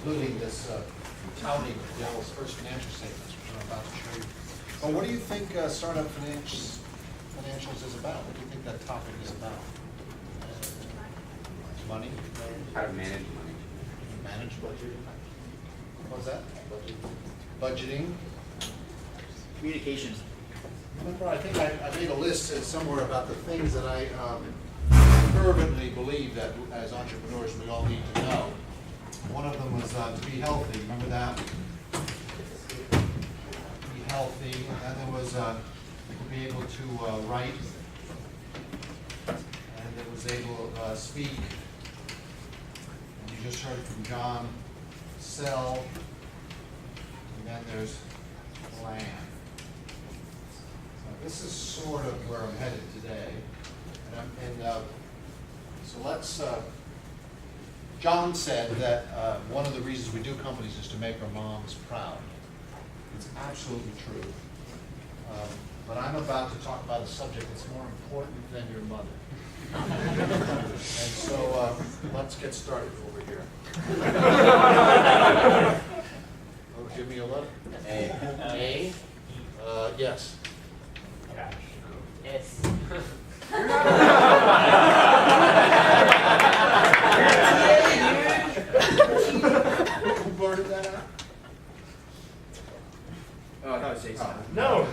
including this touting of Dell's first financial statements, which I'm about to show you. But what do you think startup financials is about? What do you think that topic is about? Money? How to manage money. Manage budgeting. What was that? Budgeting. Communications. Remember, I think I made a list somewhere about the things that I fervently believe that as entrepreneurs we all need to know. One of them was to be healthy. Remember that? Be healthy. And then there was to be able to write. And there was able to speak. And you just heard from John. Sell. And then there's plan. This is sort of where I'm headed today. So let's, John said that one of the reasons we do companies is to make our moms proud. It's absolutely true. But I'm about to talk about a subject that's more important than your mother. And so let's get started over here. Oh, give me a letter. A. A. Yes. Cash. Yes. Who blurted that out? Oh, I thought it was Jason. No.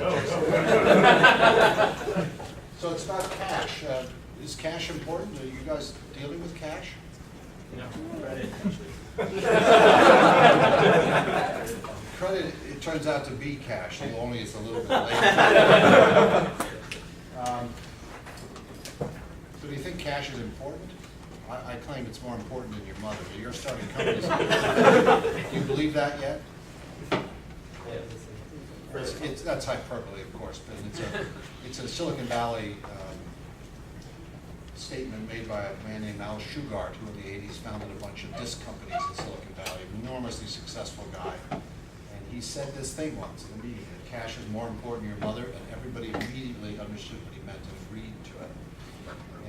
So it's about cash. Is cash important? Are you guys dealing with cash? No. Credit. Credit, it turns out to be cash, only it's a little bit later. So do you think cash is important? I claim it's more important than your mother. You're starting companies. Do you believe that yet? That's hyperbole, of course, but it's a Silicon Valley statement made by a man named Al Shugart, who in the 80s founded a bunch of disc companies in Silicon Valley, an enormously successful guy. And he said this thing once in a meeting, that cash is more important than your mother, and everybody immediately understood what he meant and agreed to it.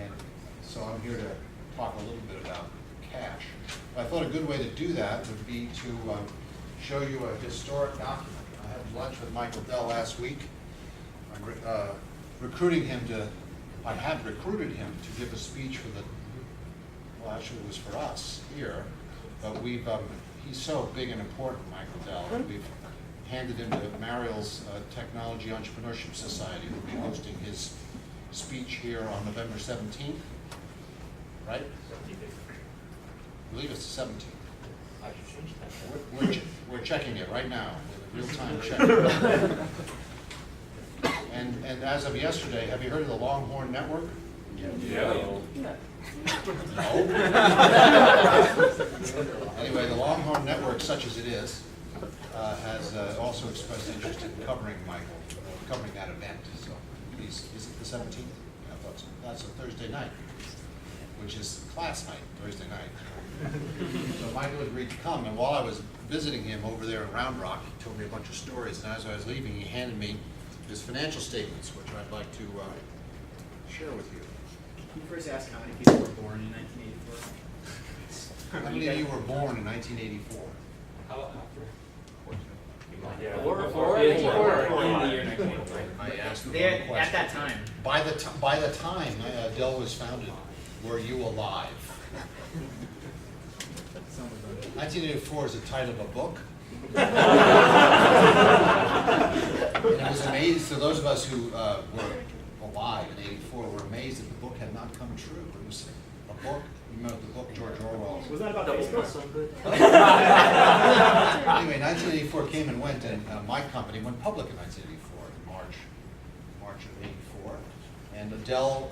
And so I'm here to talk a little bit about cash. But I thought a good way to do that would be to show you a historic document. I had lunch with Michael Dell last week. I'm recruiting him to, I had recruited him to give a speech for the, well actually it was for us here, but we've, he's so big and important, Michael Dell, and we've handed him to Mariel's Technology Entrepreneurship Society, who will be hosting his speech here on November 17th, right? I believe it's the 17th. I should change that. We're checking it right now, with a real-time check. And as of yesterday, have you heard of the Longhorn Network? Yeah. No? Anyway, the Longhorn Network, such as it is, has also expressed interest in covering Michael, covering that event. So, please, is it the 17th? Yeah, I thought so. That's a Thursday night, which is class night, Thursday night. So Michael agreed to come, and while I was visiting him over there in Round Rock, he told me a bunch of stories, and as I was leaving, he handed me his financial statements, which I'd like to share with you. Can you first ask how many people were born in 1984? How many of you were born in 1984? How about after? Yeah. Four In the year 1984. I asked the They, wrong at question. that time. By the time Dell was founded, were you alive? 1984 is the title of a book. And it was amazing, so those of us who were alive in 84 were amazed that the book had not come true. It was a book, you remember the book George Orwell. Was that about Facebook? Anyway, 1984 came and went, and my company went public in 1984, in March of 84. And Dell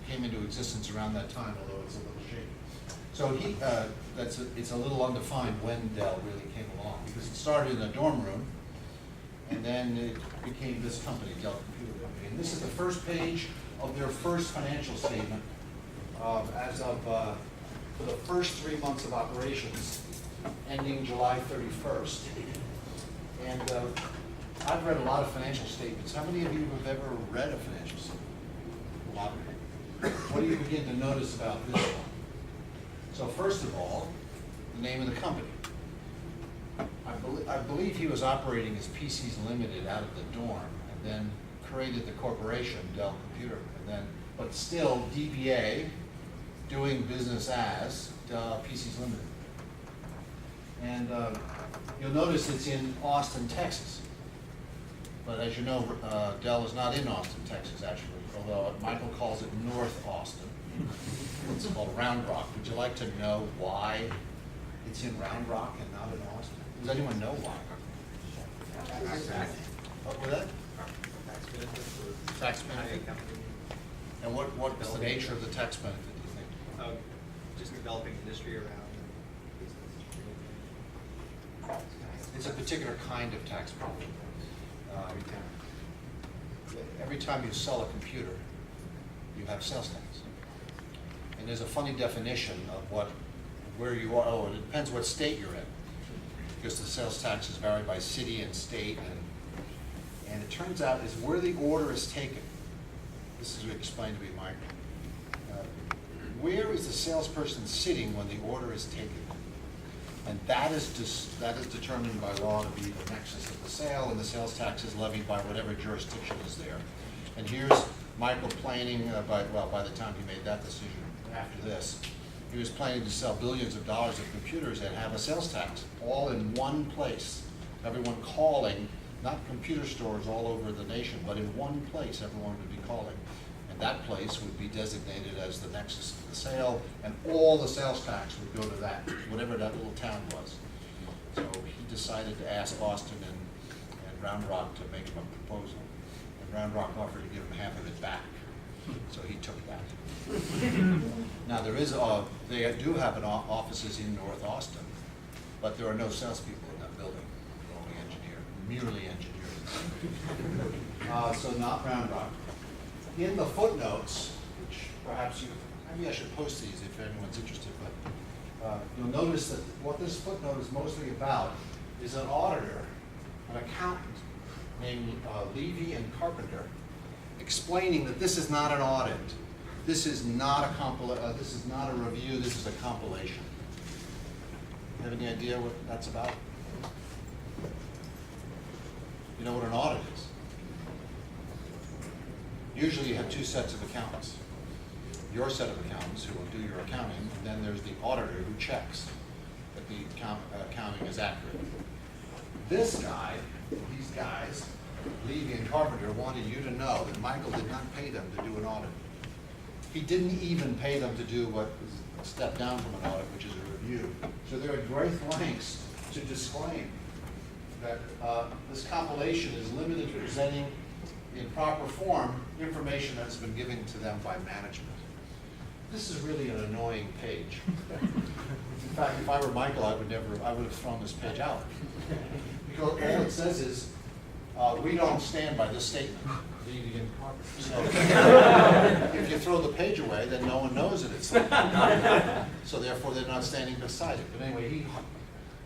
came into existence around that time, although it's a little shaky. So it's a little undefined when Dell really came along, because it started in a dorm room, and then it became this company, Dell Computer Company. And this is the first page of their first financial statement as of for the first 3 months of operations, ending July 31st. And I've read a lot of financial statements. How many of you have ever read a financial statement? A lot of you. What do you begin to notice about this one? So first of all, the name of the company. I believe he was operating as PCs Limited out of the dorm, and then created the corporation, Dell Computer, and then, but still DBA, doing business as PCs Limited. And you'll notice it's in Austin, Texas. But as you know, Dell is not in Austin, Texas, actually, although Michael calls it North Austin. It's called Round Rock. Would you like to know why it's in Round Rock and not in Austin? Does anyone know why? What was that? Tax benefits or Tax hiring benefit. company. And what's the nature of the tax benefit, do you think? Just developing industry around business. It's a particular kind of tax benefit. Every time you sell a computer, you have sales tax. And there's a funny definition of where you are. Oh, it depends what state you're in, because the sales taxes vary by city and state, and it turns out is where the order is taken. This is explained to me, Mike. Where is the salesperson sitting when the order is taken? And that is determined by law to be the nexus of the sale, and the sales tax is levied by whatever jurisdiction is there. And here's Michael planning, by the time he made that decision after this, he was planning to sell billions of dollars of computers and have a sales tax, all in one place. Everyone calling, not computer stores all over the nation, but in one place everyone would be calling. And that place would be designated as the nexus of the sale, and all the sales tax would go to that, whatever that little town was. So he decided to ask Austin and Round Rock to make him a proposal. And Round Rock offered to give him half of it back. So he took that. Now they do have offices in North Austin, but there are no salespeople in that building. They're only merely engineers. So not Round Rock. In the footnotes, which perhaps maybe I should post these if anyone's interested, but you'll notice that what this footnote is mostly about is an auditor, an accountant named Levy and Carpenter, explaining that this is not an audit, this is not a this is not a review, this is a compilation. You have any idea what that's about? You know what an audit is? Usually you have two sets of accountants. Your set of accountants who will do your accounting, and then there's the auditor who checks that the accounting is accurate. This guy, these guys, Levy and Carpenter, wanted you to know that Michael did not pay them to do an audit. He didn't even pay them to do what is a step down from an audit, which is a review. So they're at great lengths to disclaim that this compilation is limited to presenting in proper form information that's been given to them by management. This is really an annoying page. In fact, if I were Michael, I would have thrown this page out. Because all it says is, we don't stand by this statement. So if you throw the page away, then no one knows that it's there. So therefore, they're not standing beside it. But anyway,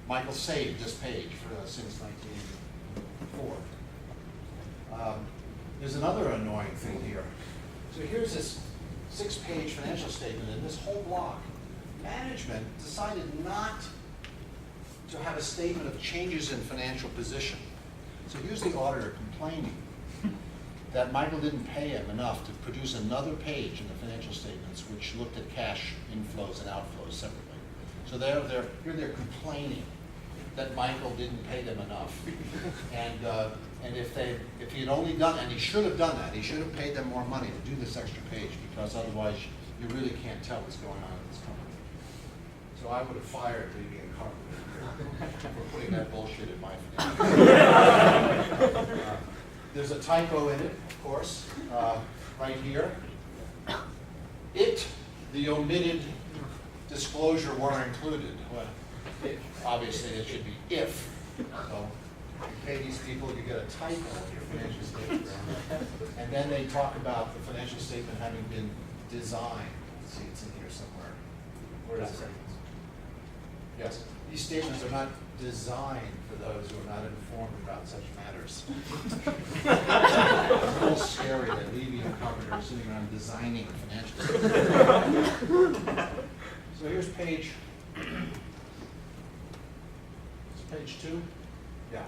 Michael saved this page since 1984. There's another annoying thing here. So here's this 6-page financial statement in this whole block. Management decided not to have a statement of changes in financial position. So here's the auditor complaining that Michael didn't pay him enough to produce another page in the financial statements which looked at cash inflows and outflows separately. So here they're complaining that Michael didn't pay them enough. And if he had only done, and he should have done that, he should have paid them more money to do this extra page, because otherwise you really can't tell what's going on in this company. So I would have fired Levy and Carpenter for putting that bullshit in my financial. There's a typo in it, of course, right here. The omitted disclosure were included. Well, obviously it should be if. So you pay these people, you get a typo in your financial statement. And then they talk about the financial statement having been designed. Let's see, it's in here somewhere. Where is it? Yes, these statements are not designed for those who are not informed about such matters. It's a little scary that Levy and Carpenter are sitting around designing financial statements. So here's page 2? Yeah.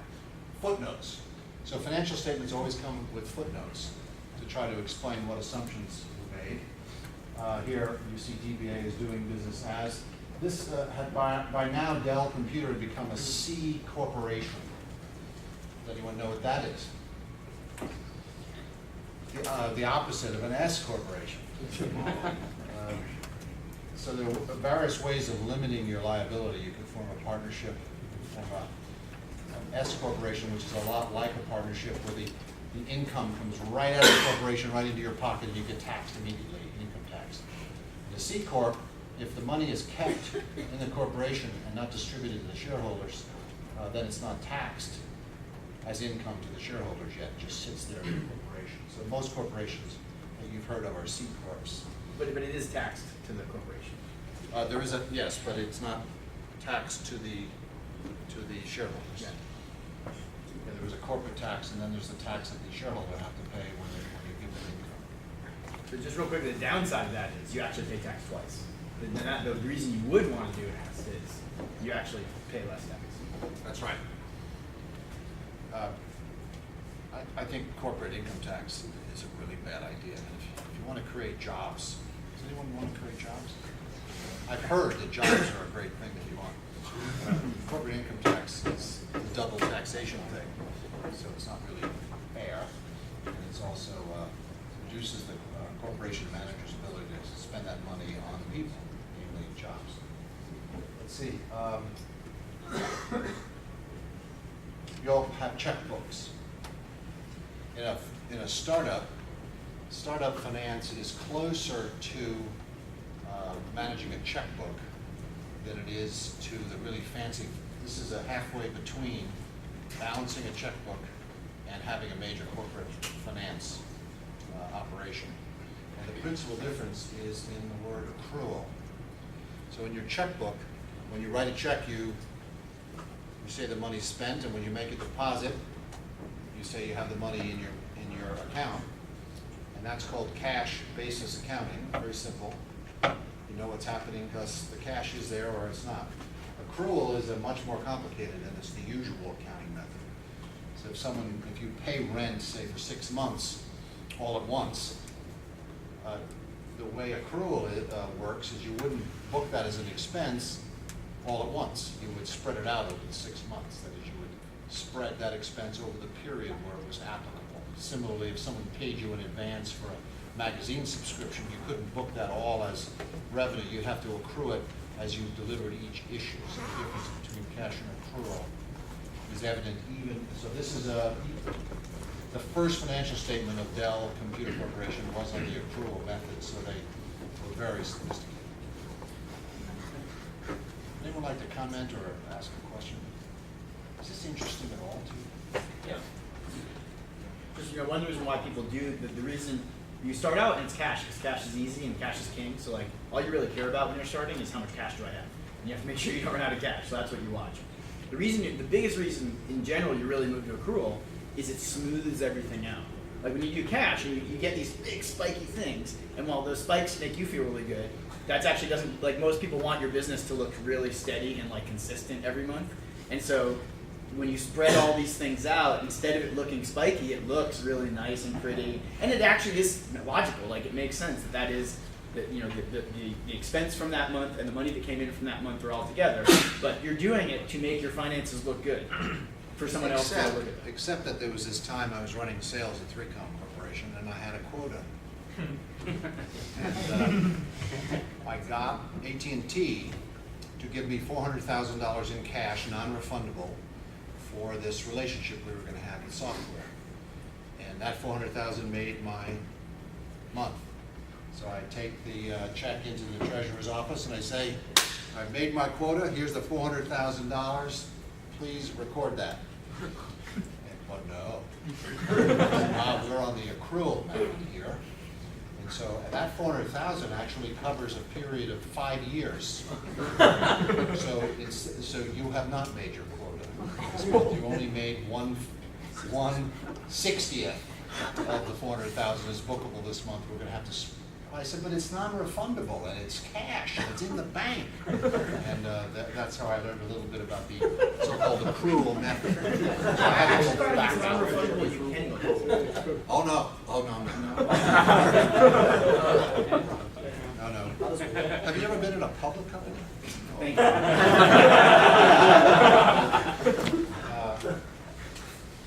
Footnotes. So financial statements always come with footnotes to try to explain what assumptions were made. Here you see DBA is doing business as. This had by now Dell Computer had become a C corporation. Does anyone know what that is? The opposite of an S corporation. So there are various ways of limiting your liability. You can form a partnership, you can form an S corporation, which is a lot like a partnership where the income comes right out of the corporation, right into your pocket, and you get taxed immediately, income tax. In a C corp, if the money is kept in the corporation and not distributed to the shareholders, then it's not taxed as income to the shareholders yet, it just sits there in the corporation. So most corporations that you've heard of are C corps. But it is taxed to the corporation. There is yes, but it's not taxed to the shareholders. Yeah. Yeah, there was a corporate tax, and then there's the tax that the shareholder have to pay when you give them income. So just real quick, the downside of that is you actually pay tax twice. The reason you would want to do it is you actually pay less tax. That's right. I think corporate income tax is a really bad idea. And if you want to create jobs, does anyone want to create jobs? I've heard that jobs are a great thing that you want. Corporate income tax is a double taxation thing, so it's not really fair. And it's also reduces the corporation manager's ability to spend that money on people, namely jobs. Let's see. You'll have checkbooks. In a startup finance is closer to managing a checkbook than it is to the really fancy. This is a halfway between balancing a checkbook and having a major corporate finance operation. And the principal difference is in the word accrual. So in your checkbook, when you write a check, you say the money's spent, and when you make a deposit, you say you have the money in your account, and that's called cash basis accounting. Very simple. You know what's happening because the cash is there or it's not. Accrual is a much more complicated, and it's the usual accounting method. So if you pay rent, say for 6 months, all at once, the way accrual works is you wouldn't book that as an expense all at once. You would spread it out over the 6 months. That is, you would spread that expense over the period where it was applicable. Similarly, if someone paid you in advance for a magazine subscription, you couldn't book that all as revenue. You'd have to accrue it as you delivered each issue. So the difference between cash and accrual is evident even. So this is the first financial statement of Dell Computer Corporation was on the accrual method, so they were very sophisticated. Anyone like to comment or ask a question? Is this interesting at all to you? Yeah. Just one reason why people do the reason you start out and it's cash, because cash is easy and cash is king. So like all you really care about when you're starting is how much cash do I have, and you have to make sure you don't run out of cash. So that's what you watch. The biggest reason in general you really move to accrual is it smooths everything out. Like when you do cash and you get these big spiky things, and while those spikes make you feel really good, that's actually doesn't, like most people want your business to look really steady and like consistent every month. And so when you spread all these things out, instead of it looking spiky, it looks really nice and pretty. And it actually is logical, like it makes sense that is, the expense from that month and the money that came in from that month are all together. But you're doing it to make your finances look good for someone else to look at them. Except that there was this time I was running sales at 3Com Corporation and I had a quota. And I got AT&T to give me $400,000 in cash, non-refundable, for this relationship we were going to have with software. And that $400,000 made my month. So I take the check into the treasurer's office and I say, I've made my quota, here's the $400,000, please record that. But no, we're on the accrual method here. And so that $400,000 actually covers a period of 5 years. So you have not made your quota. This month you only made 1/60th of the $400,000 is bookable this month. We're going to have to I said, but it's non-refundable and it's cash, it's in the bank. And that's how I learned a little bit about the so-called accrual method. So I had to go back. Non-refundable, you can use it. Oh, no, no. Have you ever been in a public company? Thank you.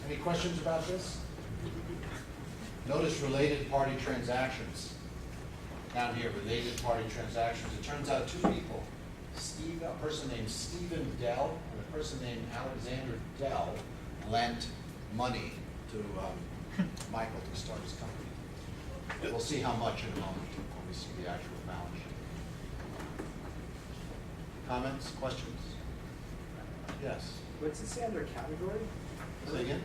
Any questions about this? Notice related party transactions. Down here, related party transactions. It turns out two people, a person named Stephen Dell and a person named Alexander Dell, lent money to Michael to start his company. We'll see how much in a moment when we see the actual balance sheet. Comments, questions? Yes. What's it say under category? Say again?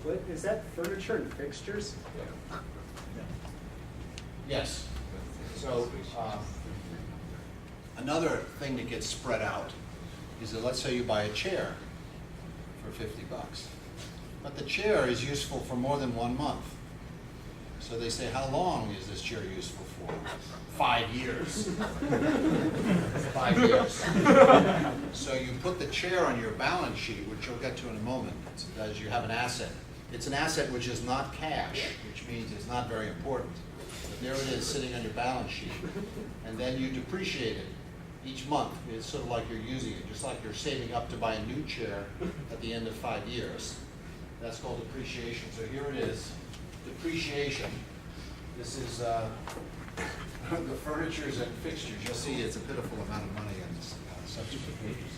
What, is that furniture and fixtures? Yes. So, another thing that gets spread out is that let's say you buy a chair for $50, but the chair is useful for more than 1 month. So they say, how long is this chair useful for? 5 years. 5 years. So you put the chair on your balance sheet, which you'll get to in a moment, as you have an asset. It's an asset which is not cash, which means it's not very important. But there it is sitting on your balance sheet. And then you depreciate it each month. It's sort of like you're using it, just like you're saving up to buy a new chair at the end of 5 years. That's called depreciation. So here it is, depreciation. This is the furnitures and fixtures. You'll see it's a pitiful amount of money in this subsequent pages.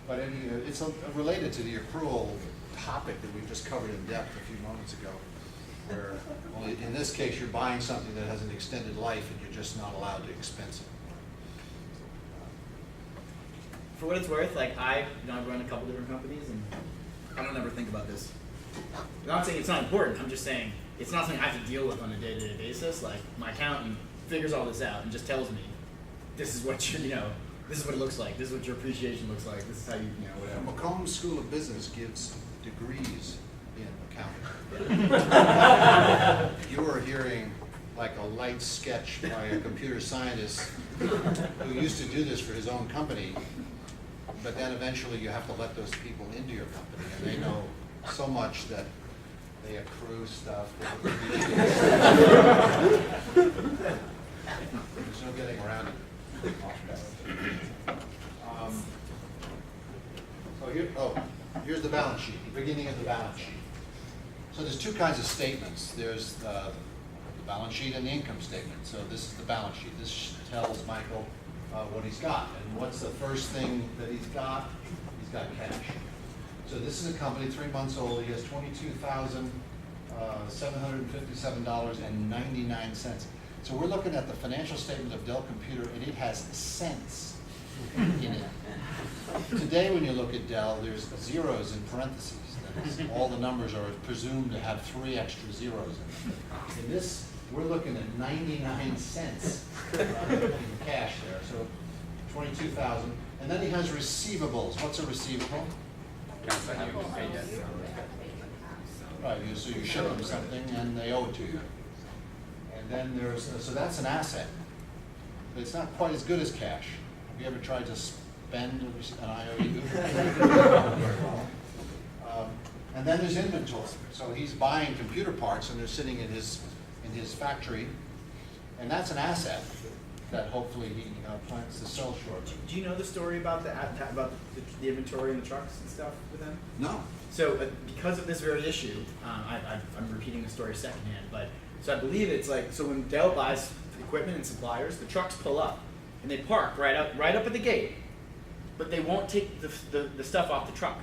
But it's related to the accrual topic that we've just covered in depth a few moments ago, where only in this case you're buying something that has an extended life and you're just not allowed to expense it. For what it's worth, like I've run a couple different companies, and I don't ever think about this. I'm not saying it's not important. I'm just saying it's not something I have to deal with on a day-to-day basis. Like my accountant figures all this out and just tells me, this is what this is what it looks like. This is what your appreciation looks like. This is how whatever. Macomb School of Business gives degrees in accounting. You are hearing like a light sketch by a computer scientist who used to do this for his own company, but then eventually you have to let those people into your company, and they know so much that they accrue stuff. There's no getting around it. Here's the balance sheet, the beginning of the balance sheet. So there's two kinds of statements. There's the balance sheet and the income statement. So this is the balance sheet. This tells Michael what he's got. And what's the first thing that he's got? He's got cash. So this is a company, 3 months old. He has $22,757.99. So we're looking at the financial statement of Dell Computer, and it has cents in it. Today, when you look at Dell, there's zeros in parentheses. That is, all the numbers are presumed to have 3 extra zeros in them. In this, we're looking at 99 cents in cash there. So 22,000. And then he has receivables. What's a receivable? Right, so you ship them something and they owe it to you. And then so that's an asset. But it's not quite as good as cash. Have you ever tried to spend an IOU? And then there's inventory. So he's buying computer parts and they're sitting in his factory. And that's an asset that hopefully he plans to sell shortly. Do you know the story about the inventory and the trucks and stuff with them? No. So because of this very issue, I'm repeating the story secondhand, but so I believe it's like, so when Dell buys equipment and suppliers, the trucks pull up and they park right up at the gate, but they won't take the stuff off the truck.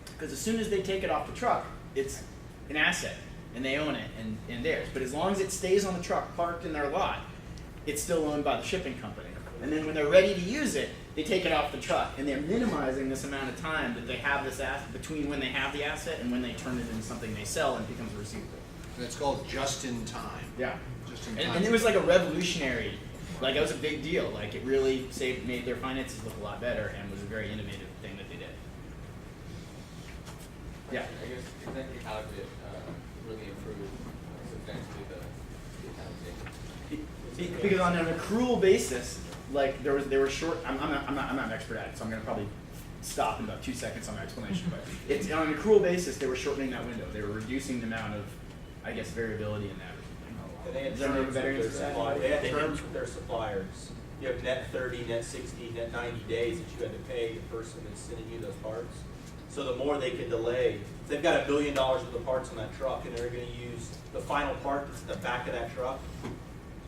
Because as soon as they take it off the truck, it's an asset and they own it and theirs. But as long as it stays on the truck parked in their lot, it's still owned by the shipping company. And then when they're ready to use it, they take it off the truck, and they're minimizing this amount of time that they have this asset between when they have the asset and when they turn it into something they sell and it becomes a receivable. And it's called just in time. Yeah. Just in time. And it was like a revolutionary, like it was a big deal. Like it really made their finances look a lot better and was a very innovative thing that they did. Yeah. I guess exactly how did it really improve substantially the Because on an accrual basis, like they were short. I'm not an expert at it, so I'm gonna probably stop in about 2 seconds on my explanation. But it's on an accrual basis, they were shortening that window. They were reducing the amount of, I guess, variability in that. And they had Is there a terms better with answer to their that? suppliers. They had terms with their suppliers. You have net 30, net 60, net 90 days that you had to pay the person that's sending you those parts. So the more they can delay, if they've got $1 billion worth of parts on that truck and they're going to use the final part that's at the back of that truck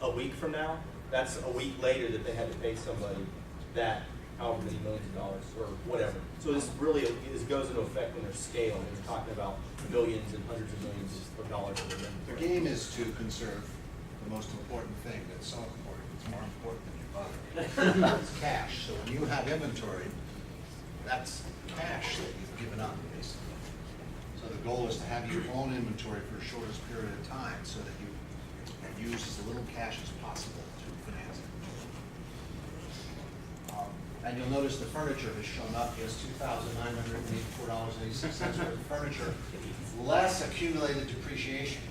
a week from now, that's a week later that they had to pay somebody that however many millions of dollars or whatever. So this really, this goes into effect when there's scale. When you're talking about millions and hundreds of millions of dollars. The game is to conserve the most important thing that's so important. It's more important than your butter. It's cash. So when you have inventory, that's cash that you've given up, basically. So the goal is to have your own inventory for the shortest period of time so that you use as little cash as possible to finance it. And you'll notice the furniture has shown up. He has $2,984.86 worth of furniture, less accumulated depreciation.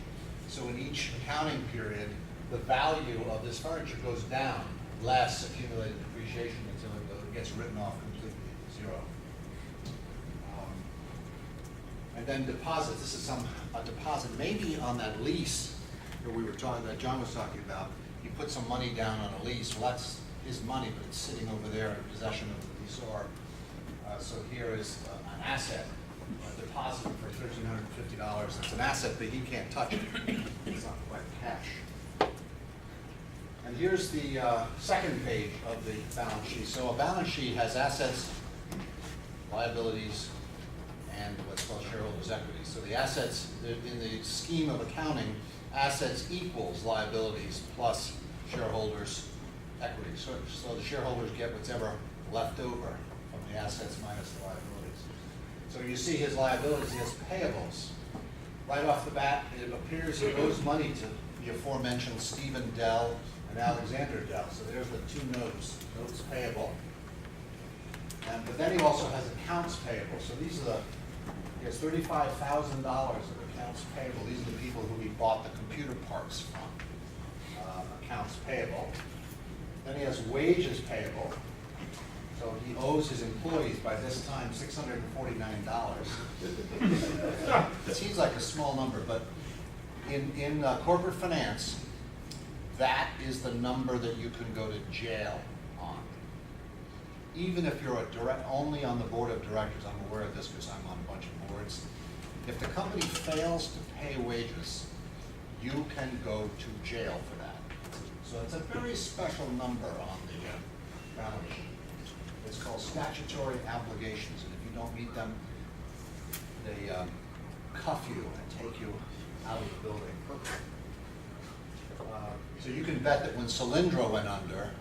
So in each accounting period, the value of this furniture goes down, less accumulated depreciation until it gets written off completely, zero. And then deposits. This is a deposit maybe on that lease that we were talking, that John was talking about. You put some money down on a lease. Well, that's his money, but it's sitting over there in possession of the leaseor. So here is an asset, a deposit for $1,350. It's an asset, but he can't touch it. It's not quite cash. And here's the second page of the balance sheet. So a balance sheet has assets, liabilities, and what's called shareholders' equity. So the assets, in the scheme of accounting, assets equals liabilities plus shareholders' equity. So the shareholders get whatever left over from the assets minus the liabilities. So you see his liabilities, he has payables. Right off the bat, it appears he owes money to the aforementioned Stephen Dell and Alexander Dell. So there's the two notes payable. But then he also has accounts payable. So these are he has $35,000 of accounts payable. These are the people who he bought the computer parts from. Accounts payable. Then he has wages payable. So he owes his employees by this time $649. It seems like a small number, but in corporate finance, that is the number that you can go to jail on. Even if you're only on the board of directors, I'm aware of this because I'm on a bunch of boards. If the company fails to pay wages, you can go to jail for that. So it's a very special number on the balance sheet. It's called statutory obligations, and if you don't meet them, they cuff you and take you out of the building. So you can bet that when Solyndra went under,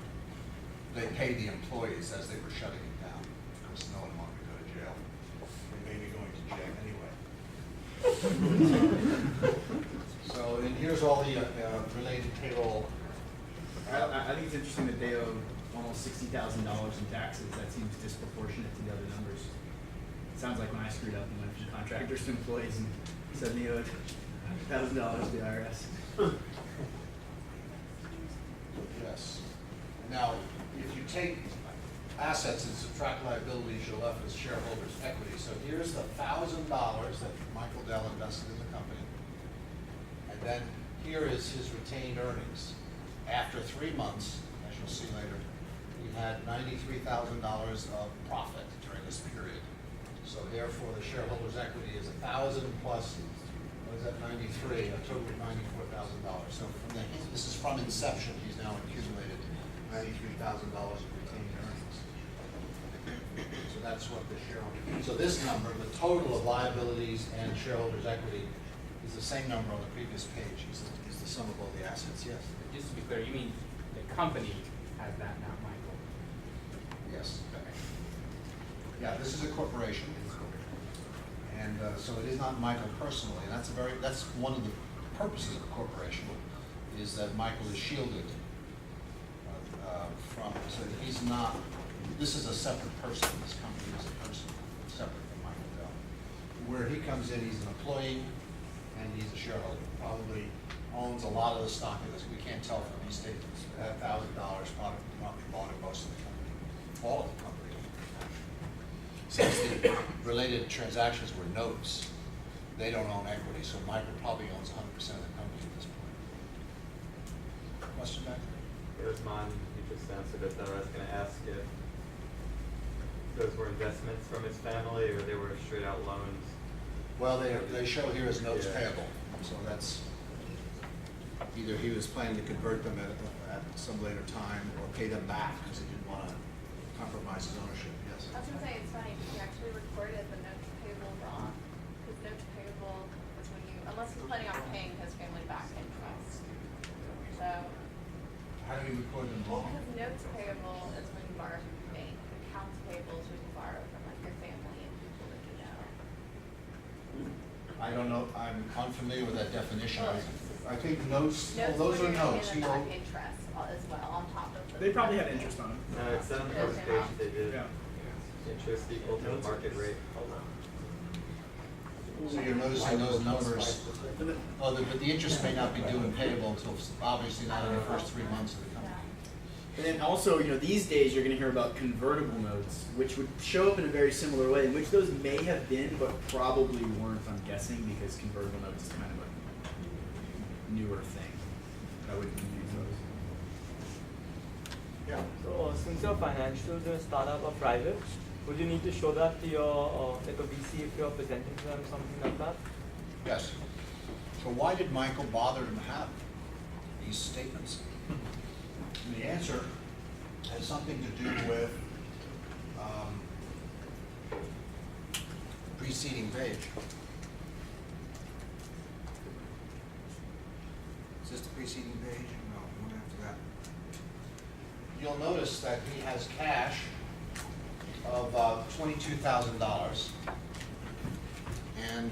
they paid the employees as they were shutting it down, because no one wanted to go to jail. They may be going to jail anyway. So, and here's all the related payroll. I think it's interesting that they owe almost $60,000 in taxes. That seems disproportionate to the other numbers. It sounds like when I screwed up and went from contractors to employees and suddenly owed $1,000 to the IRS. Yes. Now, if you take assets and subtract liabilities, you're left with shareholders' equity. So here's the $1,000 that Michael Dell invested in the company. And then here is his retained earnings. After 3 months, as you'll see later, he had $93,000 of profit during this period. So therefore, the shareholders' equity is 1,000 plus, what is that, 93, a total of $94,000. So this is from inception, he's now accumulated $93,000 of retained earnings. So that's what the shareholder, so this number, the total of liabilities and shareholders' equity, is the same number on the previous page, is the sum of all the assets, yes? Just to be clear, you mean the company has that, not Michael? Yes. Yeah, this is a corporation. And so it is not Michael personally, and that's one of the purposes of a corporation, is that Michael is shielded from, so he's not, this is a separate person, this company is a person separate from Michael Dell. Where he comes in, he's an employee and he's a shareholder, probably owns a lot of the stock in this. We can't tell from these statements. That $1,000 probably bought in most of the company, all of the company. Since the related transactions were notes, they don't own equity, so Michael probably owns 100% of the company at this point. Question back there? Osman, you just answered it, that I was gonna ask if those were investments from his family or they were straight out loans. Well, they show here as notes Yeah. payable, so that's, either he was planning to convert them at some later time or pay them back because he didn't want to compromise his ownership, yes. I was gonna say, it's funny, because he actually recorded the notes payable wrong, because notes payable is when you, unless he's planning on paying his family back interest. So, How do we record them wrong? because notes payable is when you borrow from the bank, accounts payable is when you borrow from like your family and people that you know. I don't know, I'm unfamiliar with that definition. Well, I think notes, well, Notes those when are you're notes. paying He them owed- back interest as well, on top of the. They probably had interest on them. No, it said on the first page they did. Yeah. Interest equal to the market rate. So you're noticing those numbers, oh, but the interest may not be due and payable until, obviously not in the first 3 months of the company. And then also, these days you're going to hear about convertible notes, which would show up in a very similar way, in which those may have been, but probably weren't, I'm guessing, because convertible notes is kind of a newer thing. I wouldn't use those. Yeah. So since your financials are startup or private, would you need to show that to your like a VC if you're presenting to them something like that? Yes. So why did Michael bother to have these statements? And the answer has something to do with preceding page. Is this the preceding page? No, one after that. You'll notice that he has cash of $22,000. And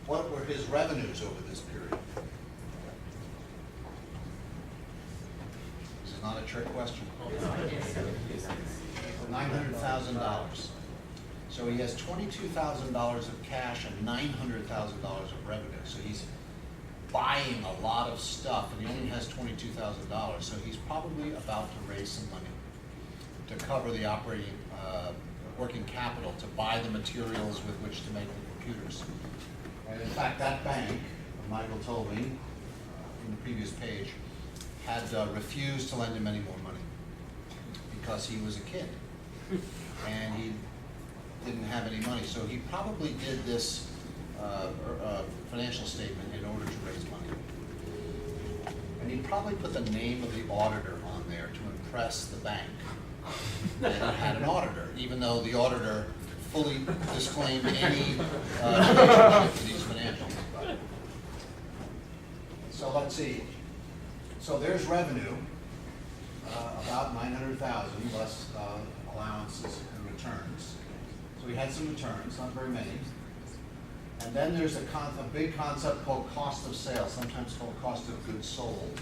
what were his revenues over this period? This is not a trick question. $900,000. So he has $22,000 of cash and $900,000 of revenue. So he's buying a lot of stuff, and he only has $22,000. So he's probably about to raise some money to cover the operating working capital to buy the materials with which to make the computers. And in fact, that bank, Michael told me in the previous page, had refused to lend him any more money because he was a kid and he didn't have any money. So he probably did this financial statement in order to raise money. And he probably put the name of the auditor on there to impress the bank that he had an auditor, even though the auditor fully disclaimed any relationship to these financials. So let's see. So there's revenue, about $900,000 less allowances and returns. So we had some returns, not very many. And then there's a big concept called cost of sales, sometimes called cost of goods sold.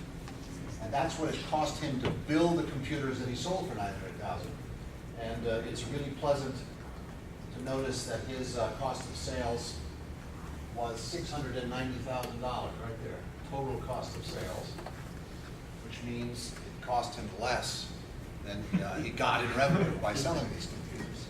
And that's what it cost him to build the computers that he sold for $900,000. And it's really pleasant to notice that his cost of sales was $690,000 right there, total cost of sales, which means it cost him less than he got in revenue by selling these computers.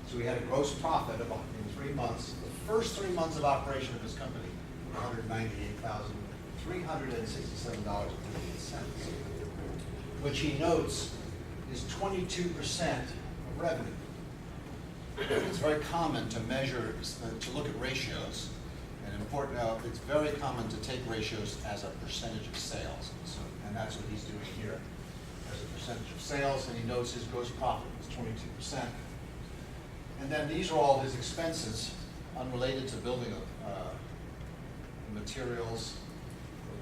So he had a gross profit of, in 3 months, the first 3 months of operation of his company, $198,367.58, which he notes is 22% of revenue. It's very common to measure, to look at ratios, and important. It's very common to take ratios as a percentage of sales, and that's what he's doing here, as a percentage of sales. And he notes his gross profit was 22%. And then these are all his expenses unrelated to building the materials,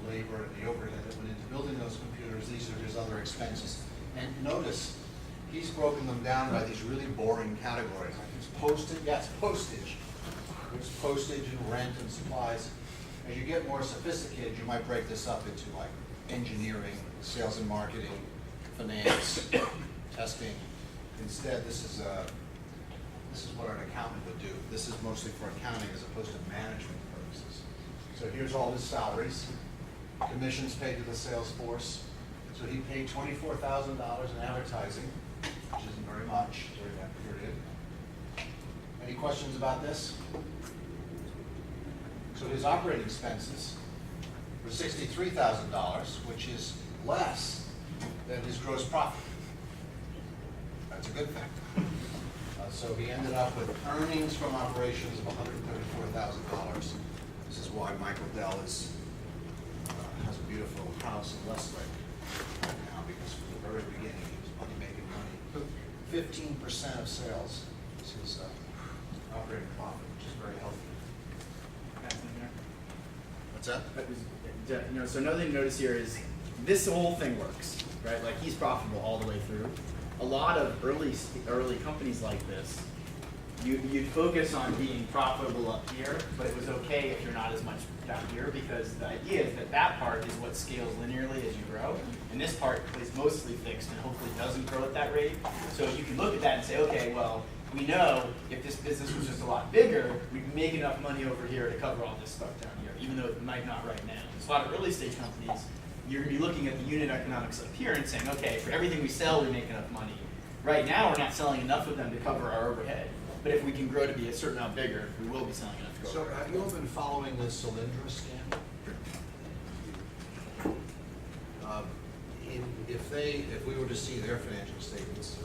the labor, and the overhead that went into building those computers. These are his other expenses. And notice, he's broken them down by these really boring categories. Like it's postage, yes, postage. There's postage and rent and supplies. As you get more sophisticated, you might break this up into like engineering, sales and marketing, finance, testing. Instead, this is This is what an accountant would do. This is mostly for accounting as opposed to management purposes. So here's all his salaries, commissions paid to the sales force. So he paid $24,000 in advertising, which isn't very much during that period. Any questions about this? So his operating expenses were $63,000, which is less than his gross profit. That's a good thing. So he ended up with earnings from operations of $134,000. This is why Michael Dell is, has a beautiful house in Westlake now, because from the very beginning he was making money. 15% of sales is his operating profit, which is very healthy. What's that? You know, so another thing to notice here is this whole thing works, right? Like he's profitable all the way through. A lot of early companies like this, you'd focus on being profitable up here, but it was okay if you're not as much down here, because the idea is that that part is what scales linearly as you grow, and this part is mostly fixed and hopefully doesn't grow at that rate. So you can look at that and say, okay, well, we know if this business was just a lot bigger, we'd make enough money over here to cover all this stuff down here, even though it might not right now. There's a lot of early stage companies, you're going to be looking at the unit economics up here and saying, okay, for everything we sell, we make enough money. Right now, we're not selling enough of them to cover our overhead. But if we can grow to be a certain amount bigger, we will be selling enough to So cover our have you all been following this Solyndra scam? If we were to see their financial statements,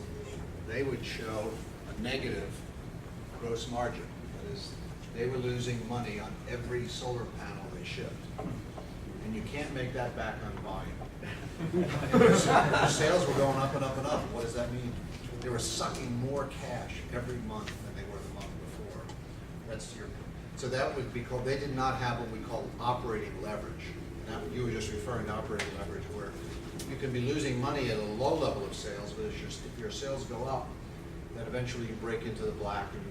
they would show a negative gross margin. That is, they were losing money on every solar panel they shipped. And you can't make that back on volume. Their sales were going up and up and up. What does that mean? They were sucking more cash every month than they were the month before. That's your, so that would be called, they did not have what we call operating leverage. Now, you were just referring to operating leverage, where you can be losing money at a low level of sales, but if your sales go up, then eventually you break into the black and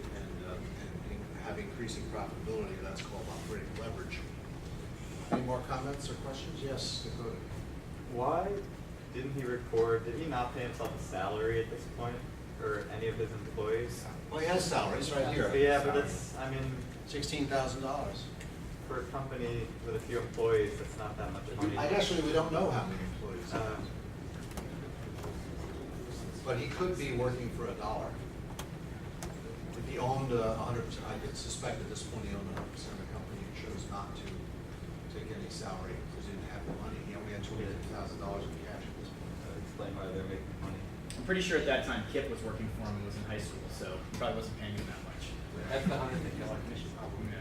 have increasing profitability. That's called operating leverage. Any more comments or questions? Yes, Dakota. Why didn't he record, did he not pay himself a salary at this point, or any of his employees? Well, he has salaries right here. Yeah, but it's, I mean, $16,000. for a company with a few employees, that's not that much money. Actually, we don't know how many employees. But he could be working for $1. If he owned 100%, I could suspect at this point he owned 100% of the company and chose not to take any salary because he didn't have the money. He only had $28,000 in cash at this point. That would explain why they're making money. I'm pretty sure at that time Kip was working for him and was in high school, so he probably wasn't paying him that much. That's the $150 commission problem.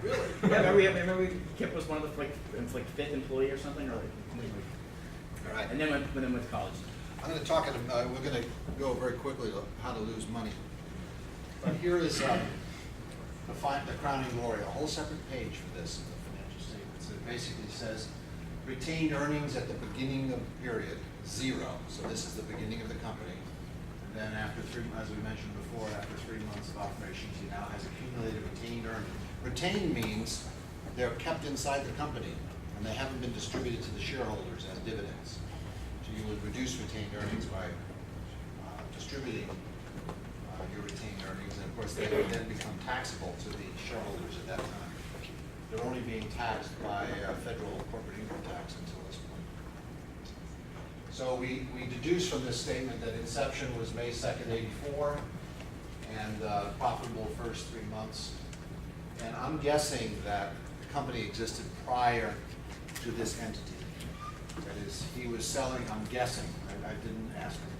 Really? Yeah, remember Kip was one of the like fifth employee or something, or like, All right. and then went to college. I'm going to talk, we're going to go very quickly to how to lose money. But here is the crowning glory, a whole separate page for this in the financial statements. It basically says retained earnings at the beginning of the period, 0. So this is the beginning of the company. And then after as we mentioned before, after 3 months of operations, he now has accumulated retained earnings. Retained means they're kept inside the company and they haven't been distributed to the shareholders as dividends. So you would reduce retained earnings by distributing your retained earnings, and of course they would then become taxable to the shareholders at that time. They're only being taxed by federal corporate income tax until this point. So we deduce from this statement that inception was May 2nd, '84, and profitable first 3 months. And I'm guessing that the company existed prior to this entity. That is, he was selling, I'm guessing, I didn't ask him.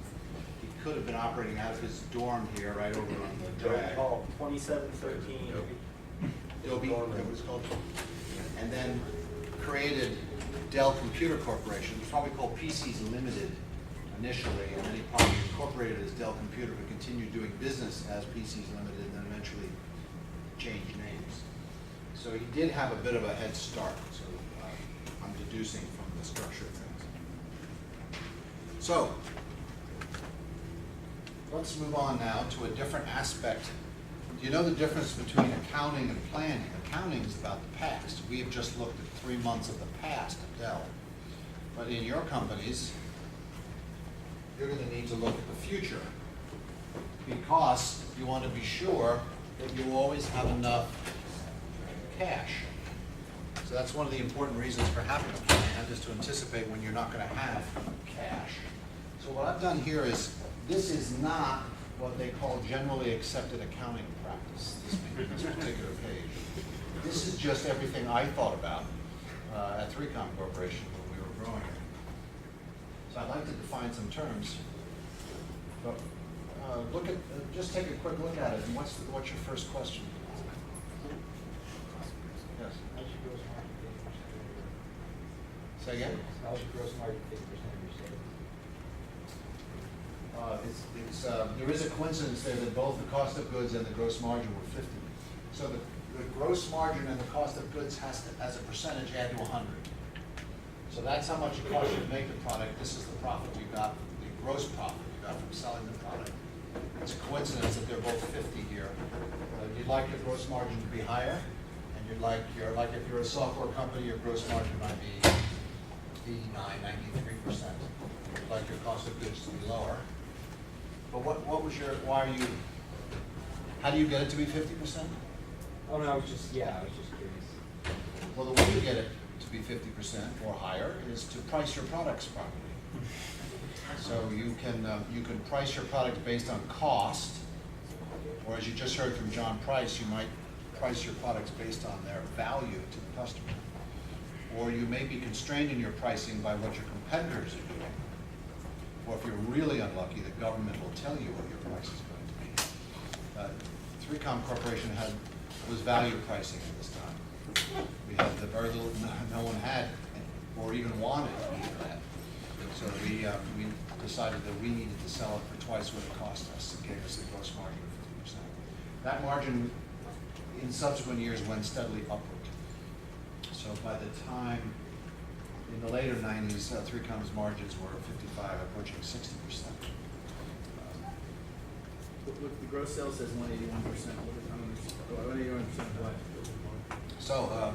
He could have been operating out of his dorm here, right over on the drag. 2713. Adobe, it was called. And then created Dell Computer Corporation. It was probably called PCs Limited initially, and then he probably incorporated as Dell Computer, but continued doing business as PCs Limited, and then eventually changed names. So he did have a bit of a head start, so I'm deducing from the structure of things. So let's move on now to a different aspect. Do you know the difference between accounting and planning? Accounting is about the past. We have just looked at 3 months of the past of Dell. But in your companies, you're going to need to look at the future because you want to be sure that you always have enough cash. So that's one of the important reasons for having a plan, is to anticipate when you're not going to have cash. So what I've done here is, this is not what they call generally accepted accounting practice, this particular page. This is just everything I thought about at 3Com Corporation when we were growing it. So I'd like to define some terms. But look at, just take a quick look at it, and what's your first question? Yes. How's your gross margin 50% of your Say again? How's your gross margin 50% of your sales? There is a coincidence there that both the cost of goods and the gross margin were 50. So the gross margin and the cost of goods has to, as a percentage, add to 100. So that's how much it costs you to make the product. This is the profit you got, the gross profit you got from selling the product. It's a coincidence that they're both 50 here. You'd like your gross margin to be higher, and you'd like if you're a software company, your gross margin might be 89, 93%. You'd like your cost of goods to be lower. But what was your, how do you get it to be 50%? Oh, no, I was just curious. Well, the way you get it to be 50% or higher is to price your products properly. So you can price your products based on cost, or as you just heard from John Price, you might price your products based on their value to the customer. Or you may be constrained in your pricing by what your competitors are doing. Or if you're really unlucky, the government will tell you what your price is going to be. 3Com Corporation was value pricing at this time. We had the very little, no one had, or even wanted that. So we decided that we needed to sell it for twice what it cost us. It gave us a gross margin of 50%. That margin in subsequent years went steadily upward. So by the time, in the later 90s, 3Com's margins were 55, approaching 60%. Look, the gross sales says 181%. 181% of what? So,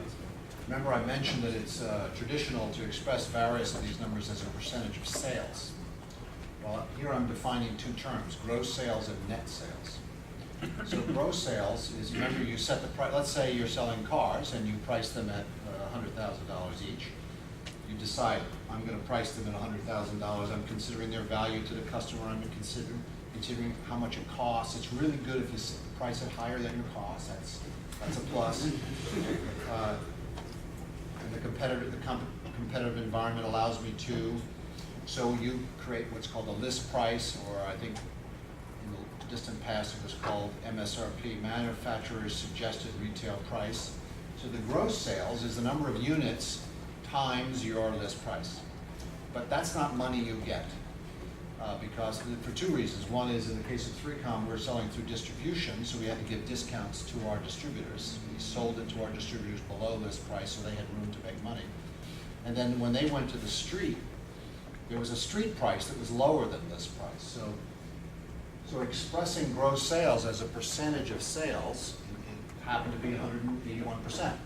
remember I mentioned that it's traditional to express various of these numbers as a percentage of sales. Well, here I'm defining two terms, gross sales and net sales. So gross sales is, remember you set the price, let's say you're selling cars and you price them at $100,000 each. You decide, I'm going to price them at $100,000. I'm considering their value to the customer. I'm considering how much it costs. It's really good if you price it higher than your cost. That's a plus. And the competitive environment allows me to. So you create what's called a list price, or I think in the distant past it was called MSRP, manufacturer's suggested retail price. So the gross sales is the number of units times your list price. But that's not money you get, because for two reasons. One is, in the case of 3Com, we're selling through distribution, so we had to give discounts to our distributors. We sold it to our distributors below list price, so they had room to make money. And then when they went to the street, there was a street price that was lower than list price. So expressing gross sales as a percentage of sales, it happened to be 181%.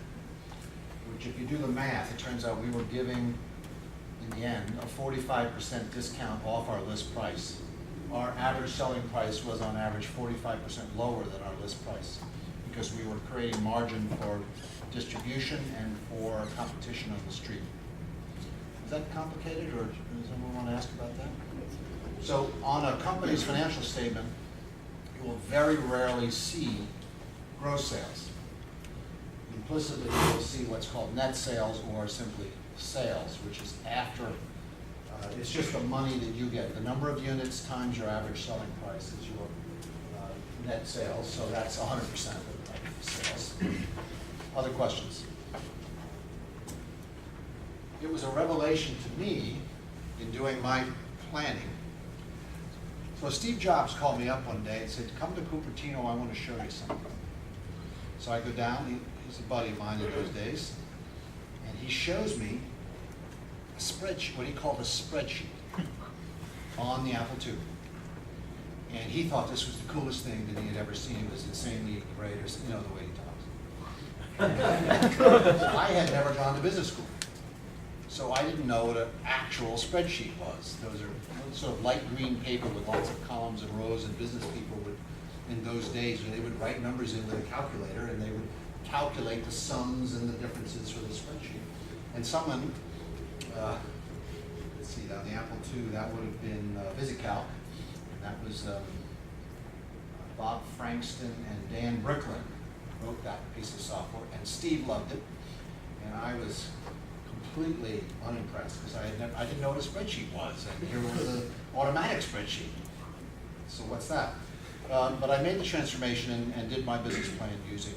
Which, if you do the math, it turns out we were giving, in the end, a 45% discount off our list price. Our average selling price was on average 45% lower than our list price, because we were creating margin for distribution and for competition on the street. Is that complicated, or does anyone want to ask about that? So on a company's financial statement, you will very rarely see gross sales. Implicitly, you will see what's called net sales, or simply sales, which is after, it's just the money that you get. The number of units times your average selling price is your net sales, so that's 100% of sales. Other questions? It was a revelation to me in doing my planning. So Steve Jobs called me up one day and said, come to Cupertino, I want to show you something. So I go down, he's a buddy of mine in those days, and he shows me a spreadsheet, what he called a spreadsheet on the Apple II. And he thought this was the coolest thing that he had ever seen. It was insanely great, or you know, the way he talks. I had never gone to business school. So I didn't know what an actual spreadsheet was. Those are sort of light green paper with lots of columns and rows, and business people would, in those days, they would write numbers in with a calculator, and they would calculate the sums and the differences for the spreadsheet. And someone, let's see, on the Apple II, that would have been VisiCalc, and that was Bob Frankston and Dan Bricklin wrote that piece of software, and Steve loved it, and I was completely unimpressed because I didn't know what a spreadsheet was, and here was an automatic spreadsheet. So what's that? But I made the transformation and did my business plan using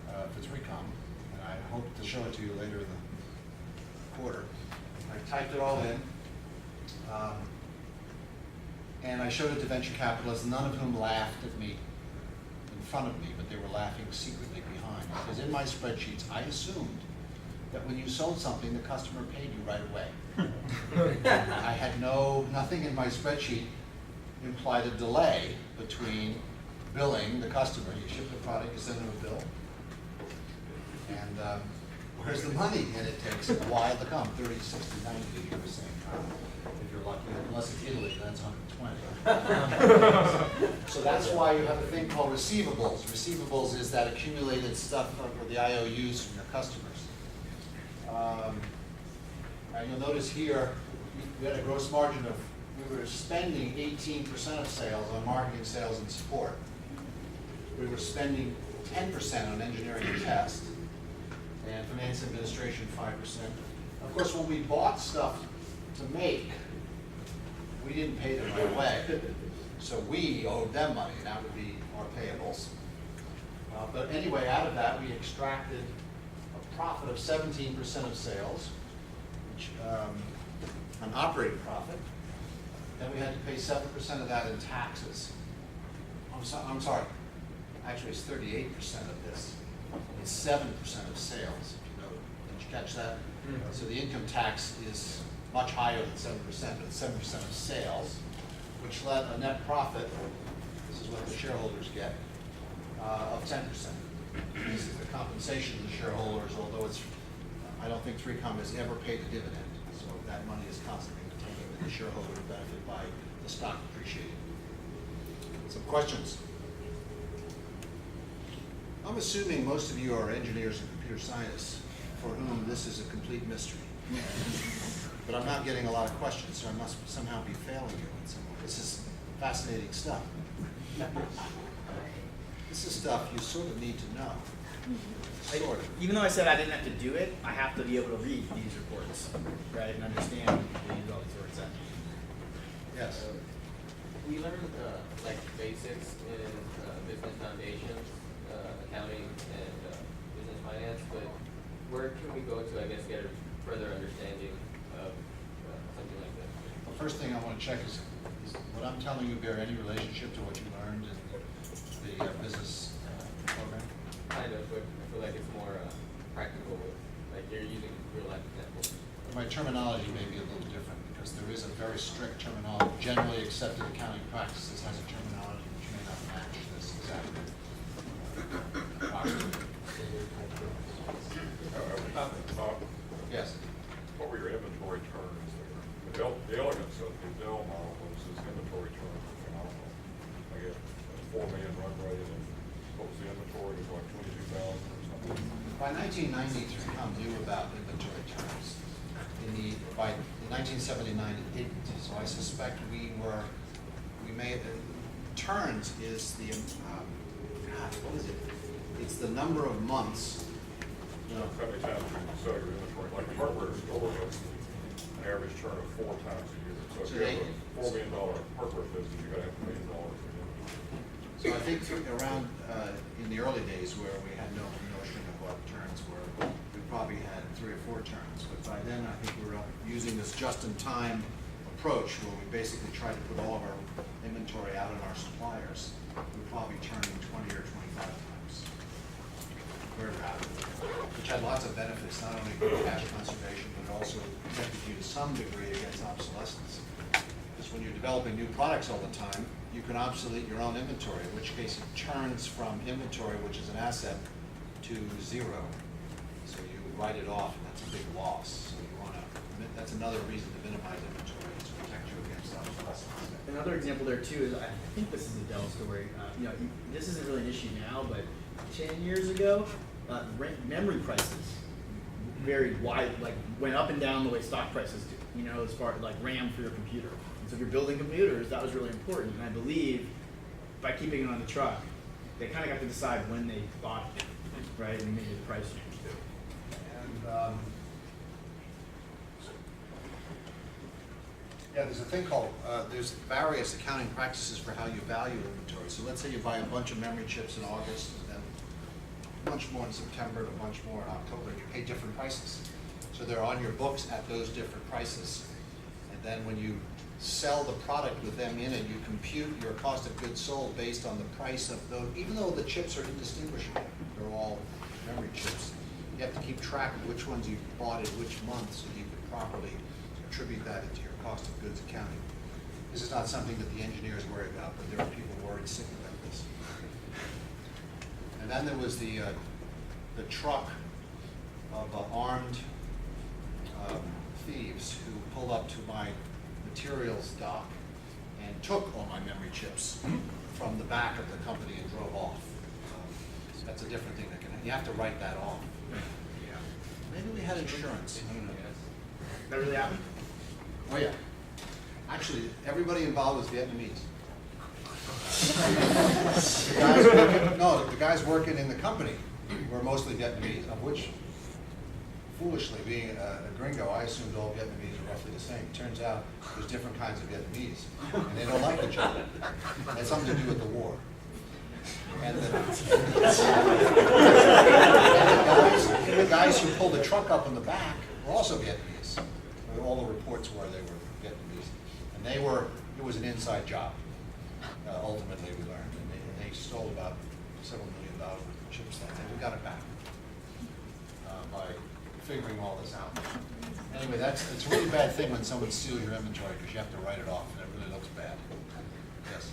for 3Com, and I hope to show it to you later in the quarter. I typed it all in, and I showed it to venture capitalists, none of whom laughed at me in front of me, but they were laughing secretly behind. Because in my spreadsheets, I assumed that when you sold something, the customer paid you right away. I had nothing in my spreadsheet implied a delay between billing the customer. You ship the product, you send them a bill, and where's the money? And it takes a while to come, 30, 60, 90, you were saying. If you're lucky, unless it's Italy, that's 120. So that's why you have a thing called receivables. Receivables is that accumulated stuff for the IOUs from your customers. And you'll notice here, we had a gross margin of, we were spending 18% of sales on marketing, sales, and support. We were spending 10% on engineering and test, and finance administration 5%. Of course, when we bought stuff to make, we didn't pay them right away. So we owed them money, and that would be our payables. But anyway, out of that, we extracted a profit of 17% of sales, which, an operating profit. Then we had to pay 7% of that in taxes. I'm sorry, actually it's 38% of this. It's 7% of sales, if you know. Did you catch that? Mm-hmm. So the income tax is much higher than 7%, but it's 7% of sales, which led a net profit, this is what the shareholders get, of 10%. This is the compensation to the shareholders, although it's, I don't think 3Com has ever paid a dividend, so that money is constantly taken to the shareholder benefit by the stock appreciating. Some questions? I'm assuming most of you are engineers and computer scientists for whom this is a complete mystery. But I'm not getting a lot of questions, so I must somehow be failing you in some way. This is fascinating stuff. This is stuff you sort of need to know. Sort of. Even though I said I didn't have to do it, I have to be able to read these reports, right, and understand all these words. Yes. We learned like basics in business foundations, accounting, and business finance, but where can we go to, I guess, get a further understanding of something like this? The first thing I want to check is what I'm telling you bear any relationship to what you learned in the business program? Kind of, but I feel like it's more practical with, like you're using real life examples. My terminology may be a little different because there is a very strict terminology. Generally accepted accounting practices has a terminology which may not match this exactly. Yes. What were your inventory turns there? The elegance of the Dell model was his inventory turns were phenomenal. I get a 4 million run rate, and what was the inventory? It was like 22,000 or something. By 1990, 3Com knew about inventory turns. By 1979, it didn't. So I suspect we made turns is the what is it? It's the number of months. You know, how many times you can sell your inventory? Like a hardware store has an average turn of 4 times a year. So if you have a $4 million hardware business, you got to have $1 million for inventory. So I think around in the early days where we had no notion of what turns were, we probably had 3 or 4 turns. But by then, I think we were using this just-in-time approach where we basically tried to put all of our inventory out on our suppliers. We were probably turning 20 or 25 times. Very rapidly, which had lots of benefits, not only for cash conservation, but also protected you to some degree against obsolescence. Because when you're developing new products all the time, you can obsolete your own inventory, in which case it turns from inventory, which is an asset, to 0. So you write it off, and that's a big loss. So you want to another example there too is I think this is a Dell story. This isn't really an issue now, but 10 years ago, memory prices varied wide, like went up and down the way stock prices do. As far as like RAM for your computer. And so if you're building computers, that was really important. And I believe by keeping it on the truck, they kind of got to decide when they bought it, right? And maybe the price changed too. And, yeah, there's a thing called, there's various accounting practices for how you value inventory. So let's say you buy a bunch of memory chips in August, and then a bunch more in September, and a bunch more in October, and you pay different prices. So they're on your books at those different prices. And then when you sell the product with them in it, you compute your cost of goods sold based on the price of those, even though the chips are indistinguishable, they're all memory chips. You have to keep track of which ones you bought in which month so you can properly attribute that into your cost of goods accounting. This is not something that the engineers worry about, but there are people worried sick about this. And then there was the truck of armed thieves who pulled up to my materials dock and took all my memory chips from the back of the company and drove off. That's a different thing that can happen. You have to write that off. Yeah. Maybe we had insurance. I don't know. That really happened? Oh yeah. Actually, everybody involved was Vietnamese. The guys working in the company were mostly Vietnamese, of which, foolishly, being a gringo, I assumed all Vietnamese are roughly the same. Turns out there's different kinds of Vietnamese, and they don't like each other. It had something to do with the war. And the guys who pulled the truck up in the back were also Vietnamese. All the reports were they were Vietnamese. And it was an inside job, ultimately we learned. And they stole about several $1 million worth of chips that day. We got it back by figuring all this out. Anyway, it's a really bad thing when someone steals your inventory because you have to write it off and it really looks bad. Yes?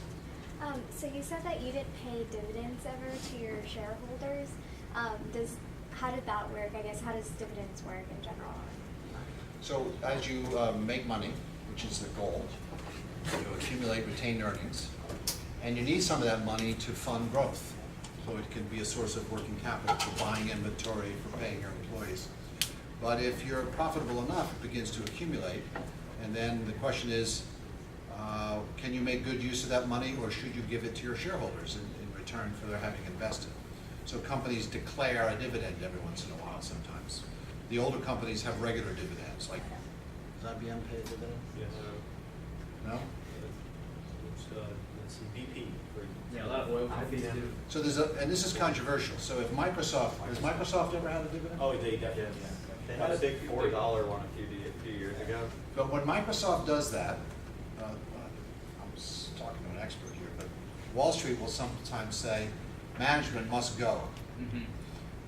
So you said that you didn't pay dividends ever to your shareholders. How did that work? I guess how does dividends work in general? So as you make money, which is the goal, you accumulate retained earnings, and you need some of that money to fund growth. So it can be a source of working capital for buying inventory, for paying your employees. But if you're profitable enough, it begins to accumulate, and then the question is, can you make good use of that money, or should you give it to your shareholders in return for their having invested? So companies declare a dividend every once in a while sometimes. The older companies have regular dividends, like, does IBM pay a dividend? Yes. No? Let's see, BP. Yeah, a lot of oil companies do. So and this is controversial, so if has Microsoft ever had a dividend? Oh, they definitely, They had a big $4 one a few years ago. But when Microsoft does that, I'm talking to an expert here, but Wall Street will sometimes say, management must go. Mm-hmm.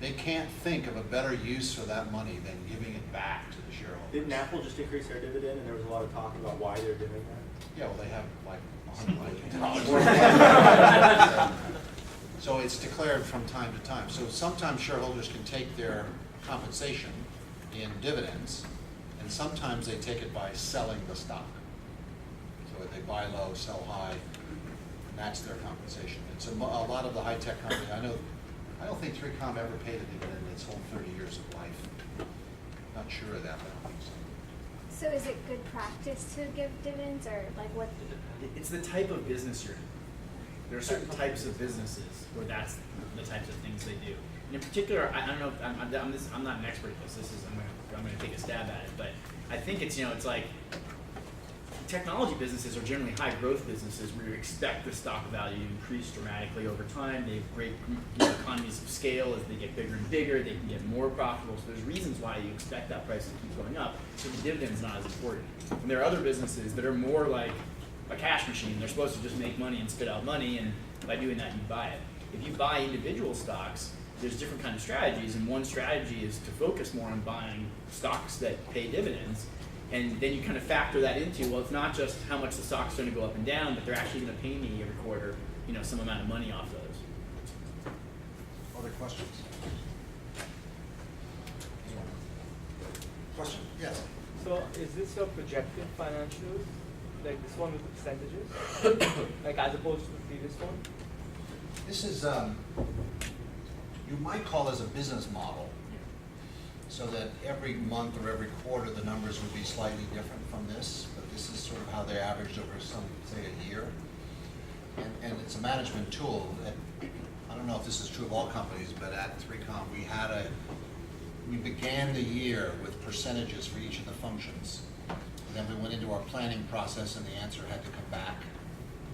They can't think of a better use for that money than giving it back to the shareholders. Didn't Apple just increase their dividend, and there was a lot of talk about why they're doing that? Yeah, well, they have like $100 million. So it's declared from time to time. So sometimes shareholders can take their compensation in dividends, and sometimes they take it by selling the stock. So they buy low, sell high, and that's their compensation. And so a lot of the high-tech companies, I don't think 3Com ever paid a dividend in its whole 30 years of life. Not sure of that, but I don't think so. So is it good practice to give dividends, or like what? It's the type of business you're in. There are certain types of businesses where that's the types of things they do. And in particular, I don't know. I'm not an expert at this. I'm going to take a stab at it. But I think it's like technology businesses are generally high growth businesses where you expect the stock value to increase dramatically over time. They have great economies of scale as they get bigger and bigger. They can get more profitable. So there's reasons why you expect that price to keep going up. So the dividend's not as important. And there are other businesses that are more like a cash machine. They're supposed to just make money and spit out money, and by doing that, you buy it. If you buy individual stocks, there's different kind of strategies, and one strategy is to focus more on buying stocks that pay dividends, and then you kind of factor that into, well, it's not just how much the stock's going to go up and down, but they're actually going to pay me every quarter, some amount of money off those. Other questions? Question? Yes. So is this your projected financials? like this one with the percentages, like as opposed to the previous one? This is, you might call this a business model, so that every month or every quarter, the numbers would be slightly different from this, but this is sort of how they averaged over some, say, a year. And it's a management tool. I don't know if this is true of all companies, but at 3Com, we began the year with percentages for each of the functions. And then we went into our planning process, and the answer had to come back.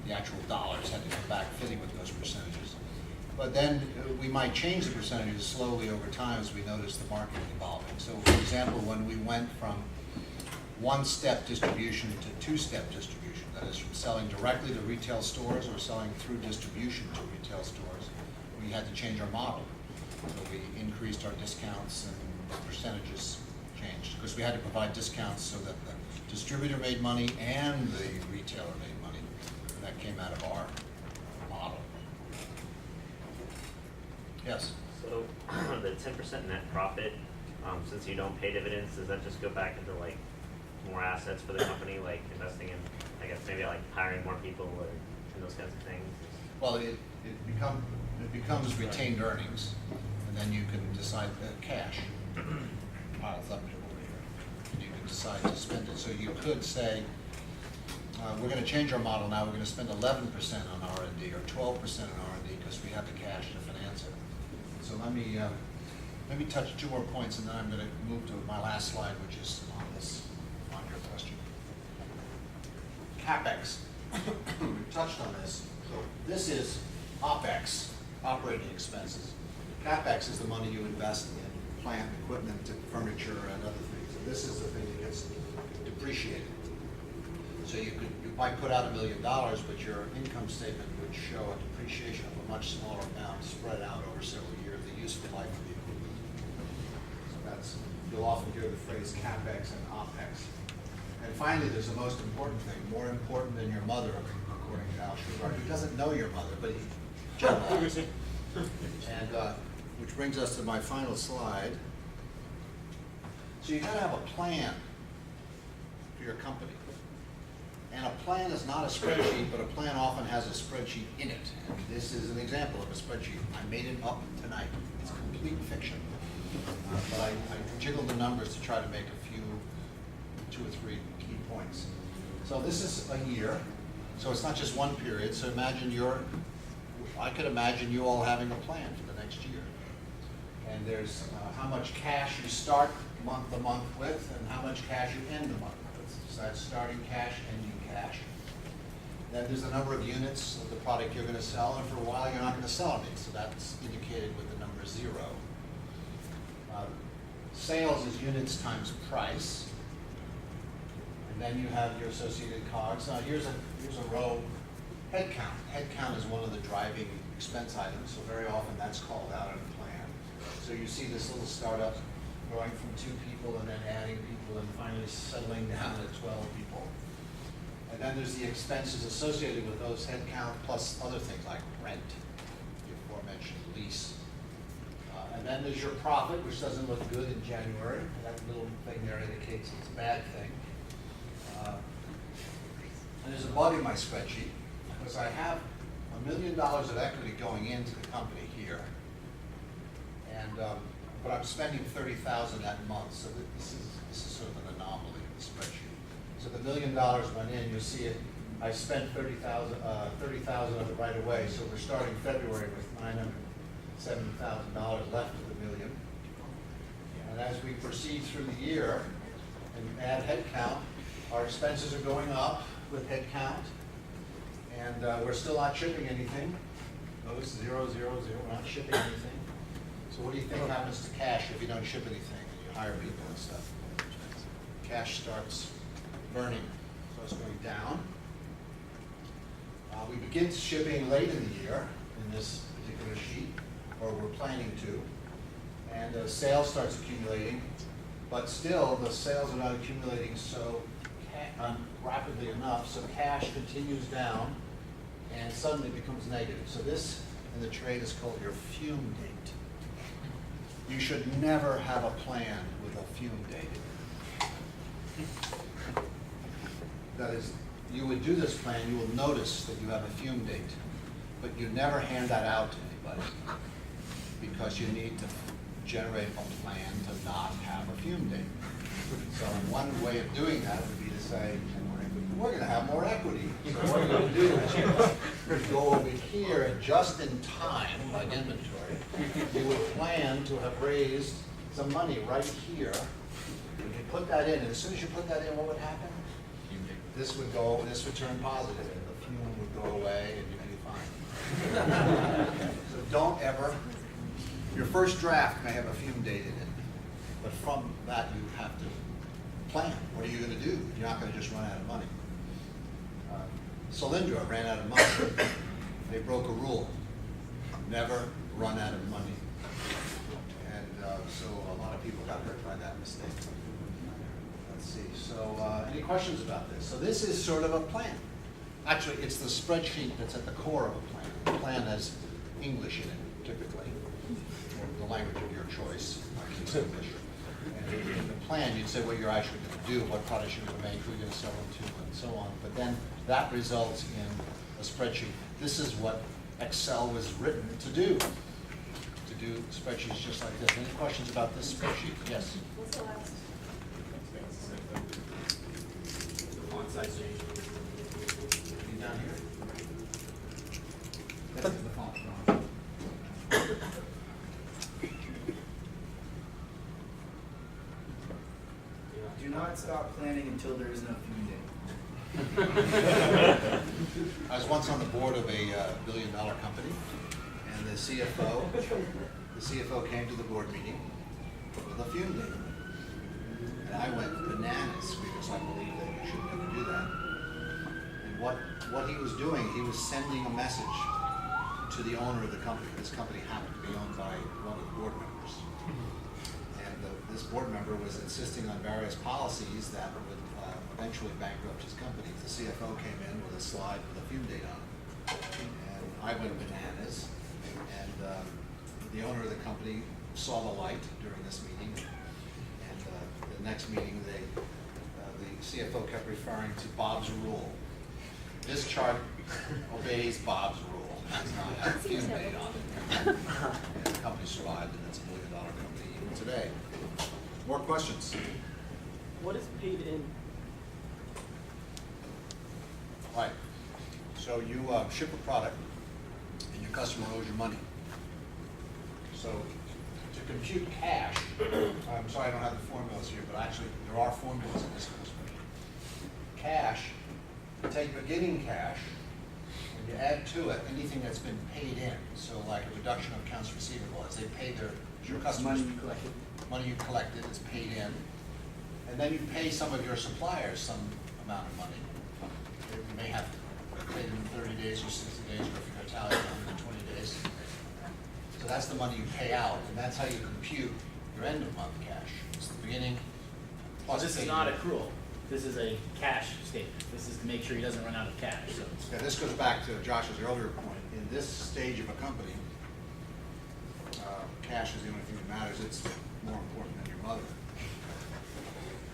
The actual dollars had to come back fitting with those percentages. But then we might change the percentages slowly over time as we notice the market evolving. So for example, when we went from one-step distribution to two-step distribution, that is from selling directly to retail stores or selling through distribution to retail stores, we had to change our model. So we increased our discounts and the percentages changed because we had to provide discounts so that the distributor made money and the retailer made money. And that came out of our model. Yes? So the 10% net profit, since you don't pay dividends, does that just go back into like more assets for the company, like investing in, I guess maybe like hiring more people or and those kinds of things? Well, it becomes retained earnings, and then you can decide cash piles up over here, and you can decide to spend it. So you could say, we're going to change our model now. We're going to spend 11% on R&D or 12% on R&D because we have the cash to finance it. So let me touch 2 more points, and then I'm going to move to my last slide, which is on your question. CapEx. We touched on this. So this is OpEx, operating expenses. CapEx is the money you invest in plant, equipment, furniture, and other things. And this is the thing that gets depreciated. So you might put out $1 million, but your income statement would show a depreciation of a much smaller amount spread out over several years, the useful life of the equipment. So you'll often hear the phrase CapEx and OpEx. And finally, there's the most important thing, more important than your mother, according to Al Shugart. He doesn't know your mother, but he generalized. And which brings us to my final slide. So you gotta have a plan for your company. And a plan is not a spreadsheet, but a plan often has a spreadsheet in it. And this is an example of a spreadsheet. I made it up tonight. It's complete fiction. But I jiggled the numbers to try to make a few, 2 or 3 key points. So this is a year. So it's not just one period. So imagine I could imagine you all having a plan for the next year. And there's how much cash you start the month with and how much cash you end the month with. So that's starting cash, ending cash. Then there's the number of units of the product you're going to sell, and for a while you're not going to sell any. So that's indicated with the number 0. Sales is units times price. And then you have your associated COGS. Now here's a row, headcount. Headcount is one of the driving expense items, so very often that's called out in the plan. So you see this little startup going from 2 people and then adding people and finally settling down at 12 people. And then there's the expenses associated with those headcount plus other things like rent, the aforementioned lease. And then there's your profit, which doesn't look good in January. That little thing there indicates it's a bad thing. And there's a bug in my spreadsheet because I have $1 million of equity going into the company here, and but I'm spending $30,000 that month. So this is sort of an anomaly in the spreadsheet. So the $1 million went in. You'll see it. I spent $30,000 of it right away. So we're starting February with $970,000 left of the million. And as we proceed through the year and add headcount, our expenses are going up with headcount, and we're still not shipping anything. Notice 0, 0, 0. We're not shipping anything. So what do you think happens to cash if you don't ship anything and you hire people and stuff? Cash starts burning, so it's going down. We begin shipping late in the year in this particular sheet, or we're planning to, and sales starts accumulating, but still the sales are not accumulating so rapidly enough, so cash continues down and suddenly becomes negative. So this in the trade is called your fume date. You should never have a plan with a fume date. That is you would do this plan, you will notice that you have a fume date, but you never hand that out to anybody because you need to generate a plan to not have a fume date. So one way of doing that would be to say, we're going to have more equity. So what you're going to do is you go over here and just in time, like inventory, you would plan to have raised some money right here. And you put that in, and as soon as you put that in, what would happen? This would turn positive, and the fume would go away, and you'd be fine. So don't ever, your first draft may have a fume date in it, but from that you have to plan. What are you going to do? You're not going to just run out of money. Solyndra ran out of money. They broke a rule. Never run out of money. And so a lot of people got hurt by that mistake. Let's see. So any questions about this? So this is sort of a plan. Actually, it's the spreadsheet that's at the core of a plan. The plan has English in it, typically, or the language of your choice. Like English. And in the plan, you'd say what you're actually going to do, what products you're going to make, who you're going to sell them to, and so on. But then that results in a spreadsheet. This is what Excel was written to do spreadsheets just like this. Any questions about this spreadsheet? Yes? What's the last? Font size change. You down here? That's the font wrong. Do not stop planning until there is no fume date. I was once on the board of a $1 billion company, and the CFO came to the board meeting with a fume date. And I went bananas because I believe that you should never do that. And what he was doing, he was sending a message to the owner of the company. This company happened to be owned by one of the board members. And this board member was insisting on various policies that would eventually bankrupt his company. The CFO came in with a slide with a fume date on it. And I went bananas. And the owner of the company saw the light during this meeting. And the next meeting, the CFO kept referring to Bob's rule. This chart obeys Bob's rule. It's not have a fume date on it. And the company survived, and it's $1 billion company even today. More questions? What is paid in? Right. So you ship a product, and your customer owes you money. So to compute cash, I'm sorry I don't have the formulas here, but actually there are formulas in this spreadsheet. Cash, you take beginning cash, and you add to it anything that's been paid in. So like a reduction of accounts receivable, as they pay your customers. Money you collected. Money you collected is paid in. And then you pay some of your suppliers some amount of money. You may have to pay them in 30 days or 60 days, or if you're Italian, 120 days. So that's the money you pay out, and that's how you compute your end of month cash. It's the beginning plus This is paid. not accrual. This is a cash statement. This is to make sure he doesn't run out of cash. So Yeah, this goes back to Josh's earlier point. In this stage of a company, cash is the only thing that matters. It's more important than your mother.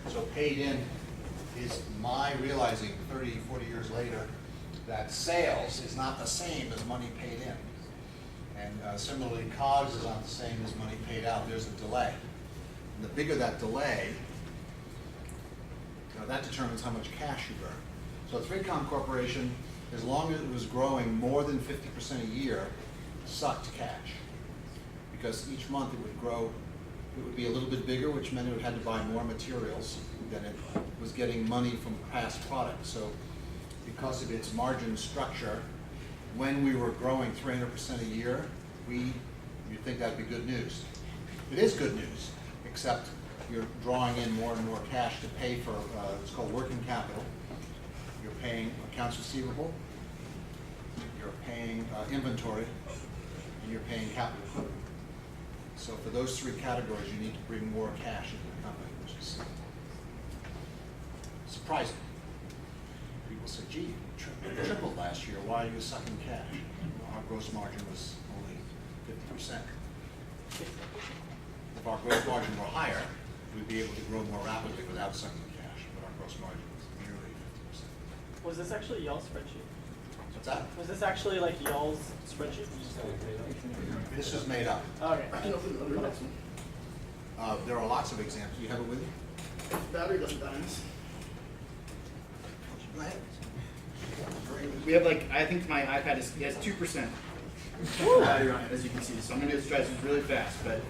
So paid in is my realizing 30, 40 years later that sales is not the same as money paid in. And similarly, COGS is not the same as money paid out. There's a delay. And the bigger that delay, that determines how much cash you burn. So 3Com Corporation, as long as it was growing more than 50% a year, sucked cash. Because each month it would grow, it would be a little bit bigger, which meant it had to buy more materials than it was getting money from past products. So because of its margin structure, when we were growing 300% a year, you'd think that'd be good news. It is good news, except you're drawing in more and more cash to pay for, it's called working capital. You're paying accounts receivable, you're paying inventory, and you're paying capital equipment. So for those three categories, you need to bring more cash into the company, which is surprising. People say, gee, you tripled last year, why are you sucking cash? Well, our gross margin was only 50%. If our gross margin were higher, we'd be able to grow more rapidly without sucking cash, but our gross margin was nearly 50%. Was this actually y'all's spreadsheet? What's that? Was this actually like y'all's spreadsheet? This is made up. Okay. There are lots of examples. You have it with you? Battery doesn't die on this. Go ahead. We have like, I think my iPad has 2% battery on it, as you can see. So I'm gonna do this try this really fast, but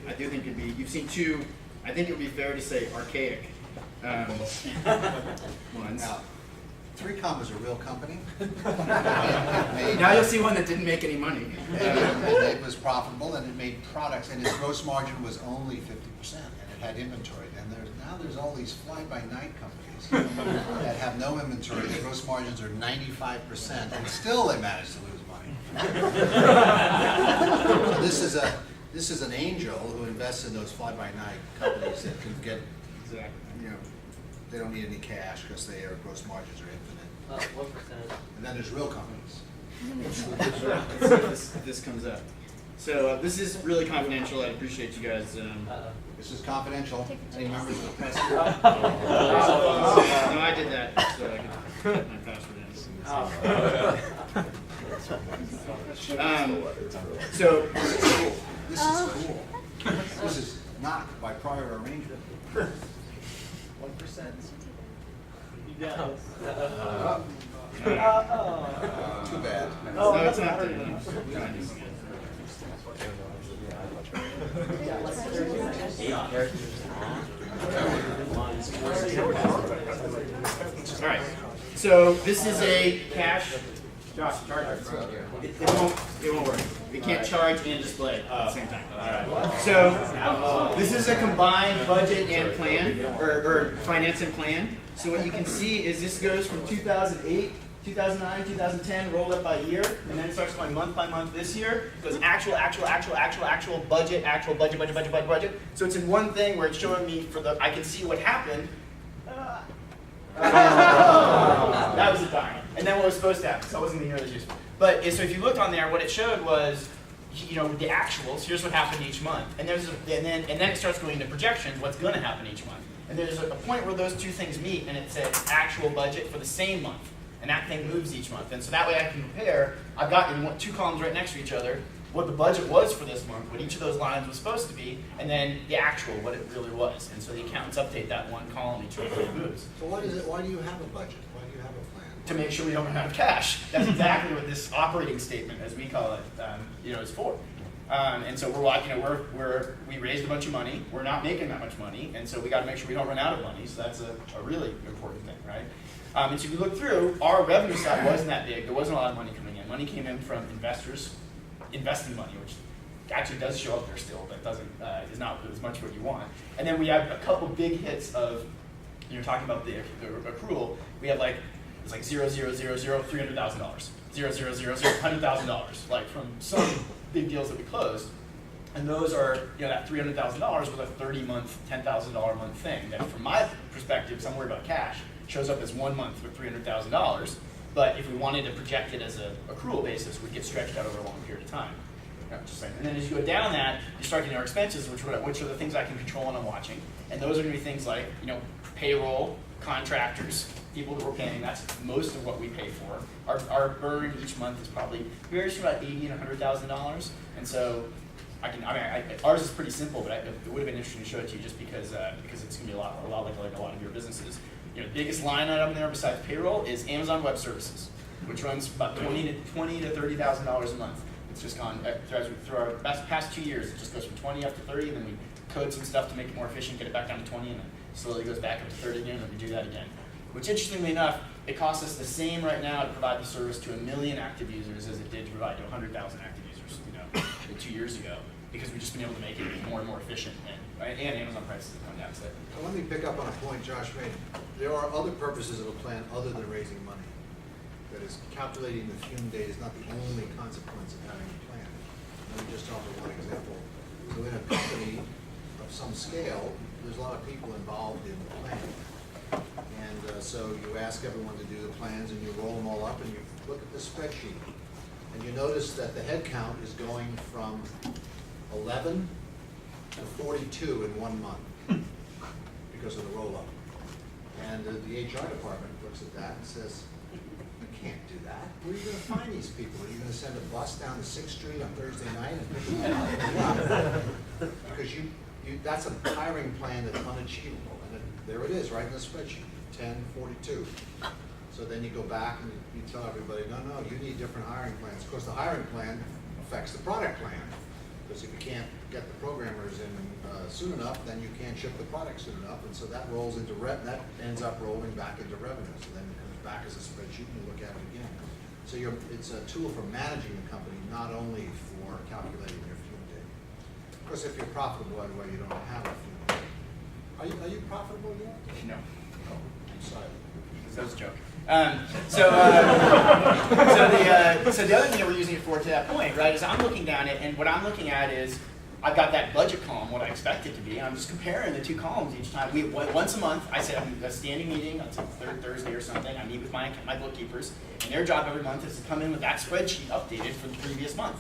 I do think it'd be, you've seen two, I think it would be fair to say archaic ones. Now, 3Com is a real company. Now you'll see one that didn't make any money. And it was profitable, and it made products, and its gross margin was only 50%, and it had inventory. And there's all these fly-by-night companies that have no inventory. Their gross margins are 95%, and still they manage to lose money. So this is an angel who invests in those fly-by-night companies that can get, they don't need any cash because their gross margins are infinite. What percentage? And then there's real companies. Let's see if this comes up. So this is really confidential. I appreciate you guys. This is confidential. Any members of the press? No, I did that so I could put my password in. So This is cool. This is not by prior arrangement. 1%. You got this. Too bad. Oh, no, it's that's not. hurting them. All right. So this is a cash. Josh, charge it. It won't work. We can't charge and display at the same time. So this is a combined budget and plan, or finance and plan. So what you can see is this goes from 2008, 2009, 2010, rolled up by year, and then it starts going month by month this year. It goes actual budget. So it's in one thing where it's showing me I can see what happened. That was a dime. And then what was supposed to happen, so it wasn't nearly as useful. But so if you looked on there, what it showed was, the actuals. Here's what happened each month, and then it starts going into projections. What's going to happen each month? And there's a point where those two things meet, and it says actual budget for the same month, and that thing moves each month. And so that way I can compare. I've got in two columns right next to each other what the budget was for this month, what each of those lines was supposed to be, and then the actual, what it really was. And so the accountants update that one column each month it moves. So what is it? Why do you have a budget? Why do you have a plan? To make sure we don't run out of cash. That's exactly what this operating statement, as we call it, is for. And so we raised a bunch of money. We're not making that much money, and so we got to make sure we don't run out of money. So that's a really important thing, right? And so if you look through, our revenue side wasn't that big. There wasn't a lot of money coming in. Money came in from investors investing money, which actually does show up there still, but doesn't is not as much what you want. And then we have a couple big hits of, you're talking about the accrual. We have it's like $0,000, $300,000, $0,000, $100,000, like from some big deals that we closed. And those are, that $300,000 was a 30-month, $10,000 a month thing. That from my perspective, because I'm worried about cash, shows up as 1 month for $300,000. But if we wanted to project it as an accrual basis, we'd get stretched out over a long period of time. Just saying. And then as you go down that, you start getting our expenses, which are the things I can control and I'm watching. And those are going to be things like, payroll, contractors, people that we're paying. That's most of what we pay for. Our burn each month is probably varies from about $80,000 and $100,000. And so ours is pretty simple, but it would have been interesting to show it to you just because it's going to be a lot like a lot of your businesses. The biggest line item there besides payroll is Amazon Web Services, which runs about $20,000 to $30,000 a month. It's just gone through our past 2 years. It just goes from 20 up to 30, and then we code some stuff to make it more efficient, get it back down to 20, and then slowly goes back up to 30 again, and we do that again. Which, interestingly enough, it costs us the same right now to provide the service to 1 million active users as it did to provide to 100,000 active users, 2 years ago, because we've just been able to make it more and more efficient, and Amazon prices have come down. So Let me pick up on a point Josh made. There are other purposes of a plan other than raising money. That is, calculating the fume date is not the only consequence of having a plan. Let me just offer one example. So in a company of some scale, there's a lot of people involved in the planning. And so you ask everyone to do the plans and you roll them all up and you look at the spreadsheet. And you notice that the head count is going from 11 to 42 in 1 month because of the roll-up. And the HR department looks at that and says, can't do that. Where are you gonna find these people? Are you gonna send a bus down to Sixth Street on Thursday night and pick them up? Because that's a hiring plan that's unachievable, and there it is, right in the spreadsheet, 1042. So then you go back and you tell everybody, no, you need different hiring plans. Of course, the hiring plan affects the product plan, because if you can't get the programmers in soon enough, then you can't ship the product soon enough, and so that rolls into that ends up rolling back into revenue. So then it comes back as a spreadsheet, and you look at it again. So it's a tool for managing the company, not only for calculating your fume date. Of course, if you're profitable, by the way, you don't have a fume date. Are you profitable yet? No. Oh, I'm sorry. That was a joke. So the other thing that we're using it for, to that point, right, is I'm looking down it, and what I'm looking at is I've got that budget column, what I expect it to be, and I'm just comparing the two columns each time. Once a month, I set up a standing meeting, it's a third Thursday or something. I meet with my bookkeepers, and their job every month is to come in with that spreadsheet updated for the previous month.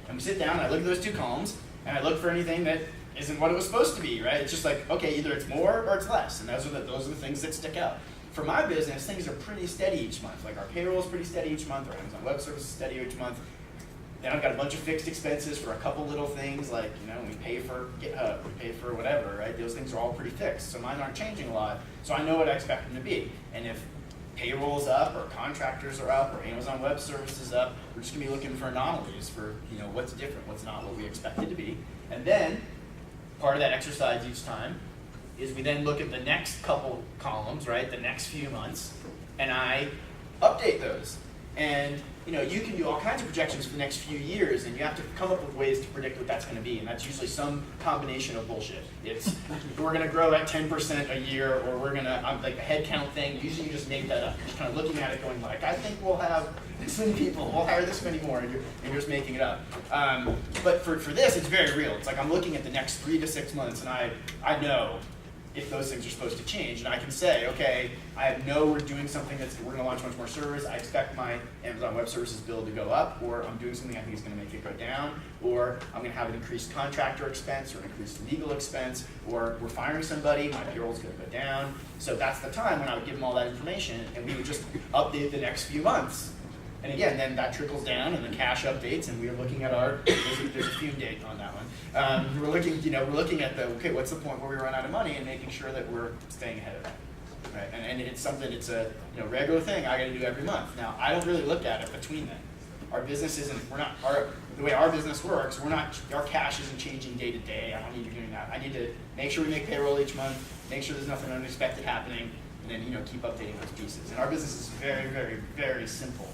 And we sit down, and I look at those two columns, and I look for anything that isn't what it was supposed to be, right? It's just like, okay, either it's more or it's less, and those are the things that stick out. For my business, things are pretty steady each month. Like our payroll is pretty steady each month, our Amazon Web Services is steady each month. Then I've got a bunch of fixed expenses for a couple little things, like, we pay for GitHub, we pay for whatever, right? Those things are all pretty fixed, so mine aren't changing a lot, so I know what I expect them to be. And if payroll's up, or contractors are up, or Amazon Web Services is up, we're just gonna be looking for anomalies for, what's different, what's not what we expect it to be. And then, part of that exercise each time is we then look at the next couple columns, right, the next few months, and I update those. And you can do all kinds of projections for the next few years, and you have to come up with ways to predict what that's going to be, and that's usually some combination of bullshit. It's we're going to grow at 10% a year, or we're going to like a head count thing. Usually, you just make that up. You're just kind of looking at it, going like, I think we'll have this many people, we'll hire this many more, and you're just making it up. But for this, it's very real. It's like I'm looking at the next 3 to 6 months, and I know if those things are supposed to change, and I can say, okay, I know we're doing something we're going to launch much more service. I expect my Amazon Web Services bill to go up, or I'm doing something I think is going to make it go down, or I'm going to have an increased contractor expense, or an increased legal expense, or we're firing somebody, my payroll's going to go down. So that's the time when I would give them all that information, and we would just update the next few months. And again, then that trickles down, and the cash updates, and we are looking at there's a fume date on that one. We're looking at what's the point where we run out of money, and making sure that we're staying ahead of that. Right? And it's something, it's a regular thing I got to do every month. Now, I don't really look at it between them. Our business the way our business works, our cash isn't changing day to day. I don't need to be doing that. I need to make sure we make payroll each month, make sure there's nothing unexpected happening, and then keep updating those pieces. And our business is very, very, very simple,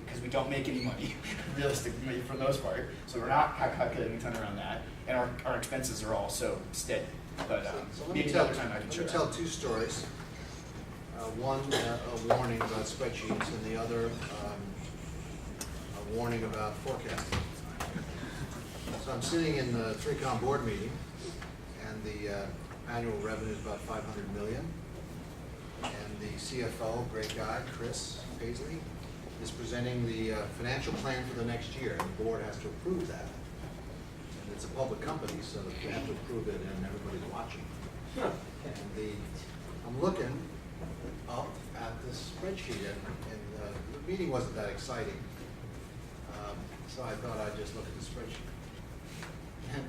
because we don't make any money, realistically, for the most part. So we're not calculating a ton around that. And our expenses are all so steady. But So let maybe me another time I can let share me that. tell two stories. One, a warning about spreadsheets, and the other, a warning about forecasting. So I'm sitting in the 3Com board meeting, and the annual revenue is about $500 million. And the CFO, great guy, Chris Paisley, is presenting the financial plan for the next year, and the board has to approve that. And it's a public company, so they have to approve it, and everybody's watching. And I'm looking up at this spreadsheet, and the meeting wasn't that exciting, so I thought I'd just look at the spreadsheet. And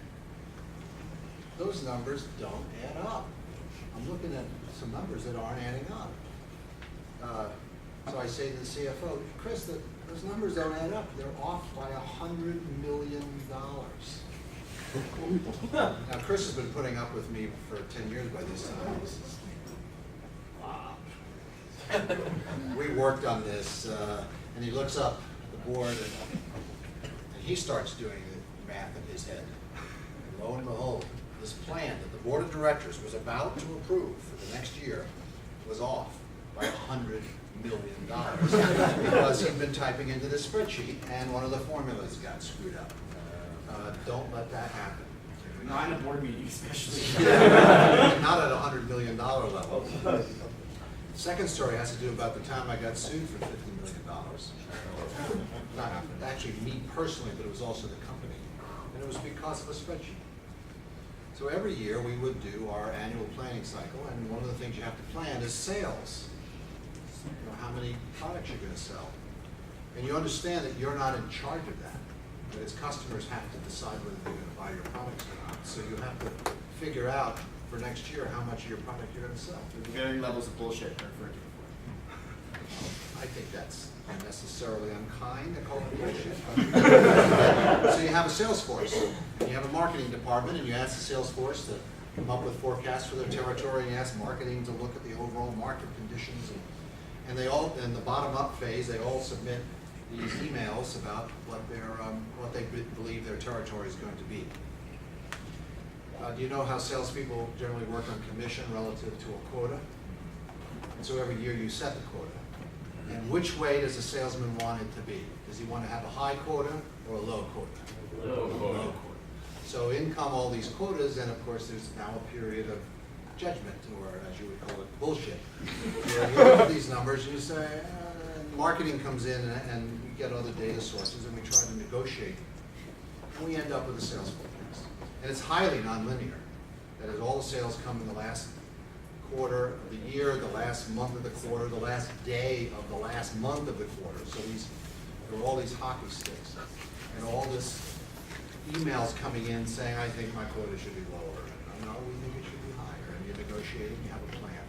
those numbers don't add up. I'm looking at some numbers that aren't adding up. So I say to the CFO, Chris, those numbers don't add up. They're off by $100 million. Now, Chris has been putting up with me for 10 years by this time. Wow. We worked on this, and he looks up at the board, and he starts doing the math in his head. And lo and behold, this plan that the board of directors was about to approve for the next year was off by $100 million because he'd been typing into this spreadsheet, and one of the formulas got screwed up. Don't let that happen. Not in a board meeting, especially. Not at $100 million level. Second story has to do about the time I got sued for $50 million. Not actually me personally, but it was also the company. And it was because of a spreadsheet. So every year we would do our annual planning cycle, and one of the things you have to plan is sales. How many products you're going to sell. And you understand that you're not in charge of that, that its customers have to decide whether they're going to buy your products or not. So you have to figure out for next year how much of your product you're going to sell. The varying levels of bullshit are referred to before. I think that's unnecessarily unkind to call it bullshit. So you have a sales force, and you have a marketing department, and you ask the sales force to come up with forecasts for their territory, and you ask marketing to look at the overall market conditions, and they all, in the bottom-up phase, they all submit these emails about what they believe their territory is going to be. Do you know how salespeople generally work on commission relative to a quota? And so every year you set the quota. And which way does a salesman want it to be? Does he want to have a high quota or a low quota? Low quota. Low quota. So in come all these quotas, and of course there's now a period of judgment, or as you would call it, bullshit. Where you look at these numbers and you say, marketing comes in and we get other data sources and we try to negotiate. And we end up with a sales forecast. And it's highly nonlinear. That is, all the sales come in the last quarter of the year, the last month of the quarter, the last day of the last month of the quarter. So there are all these hockey sticks. And all this emails coming in saying, I think my quota should be lower. And no, we think it should be higher. And you negotiate and you have a plan.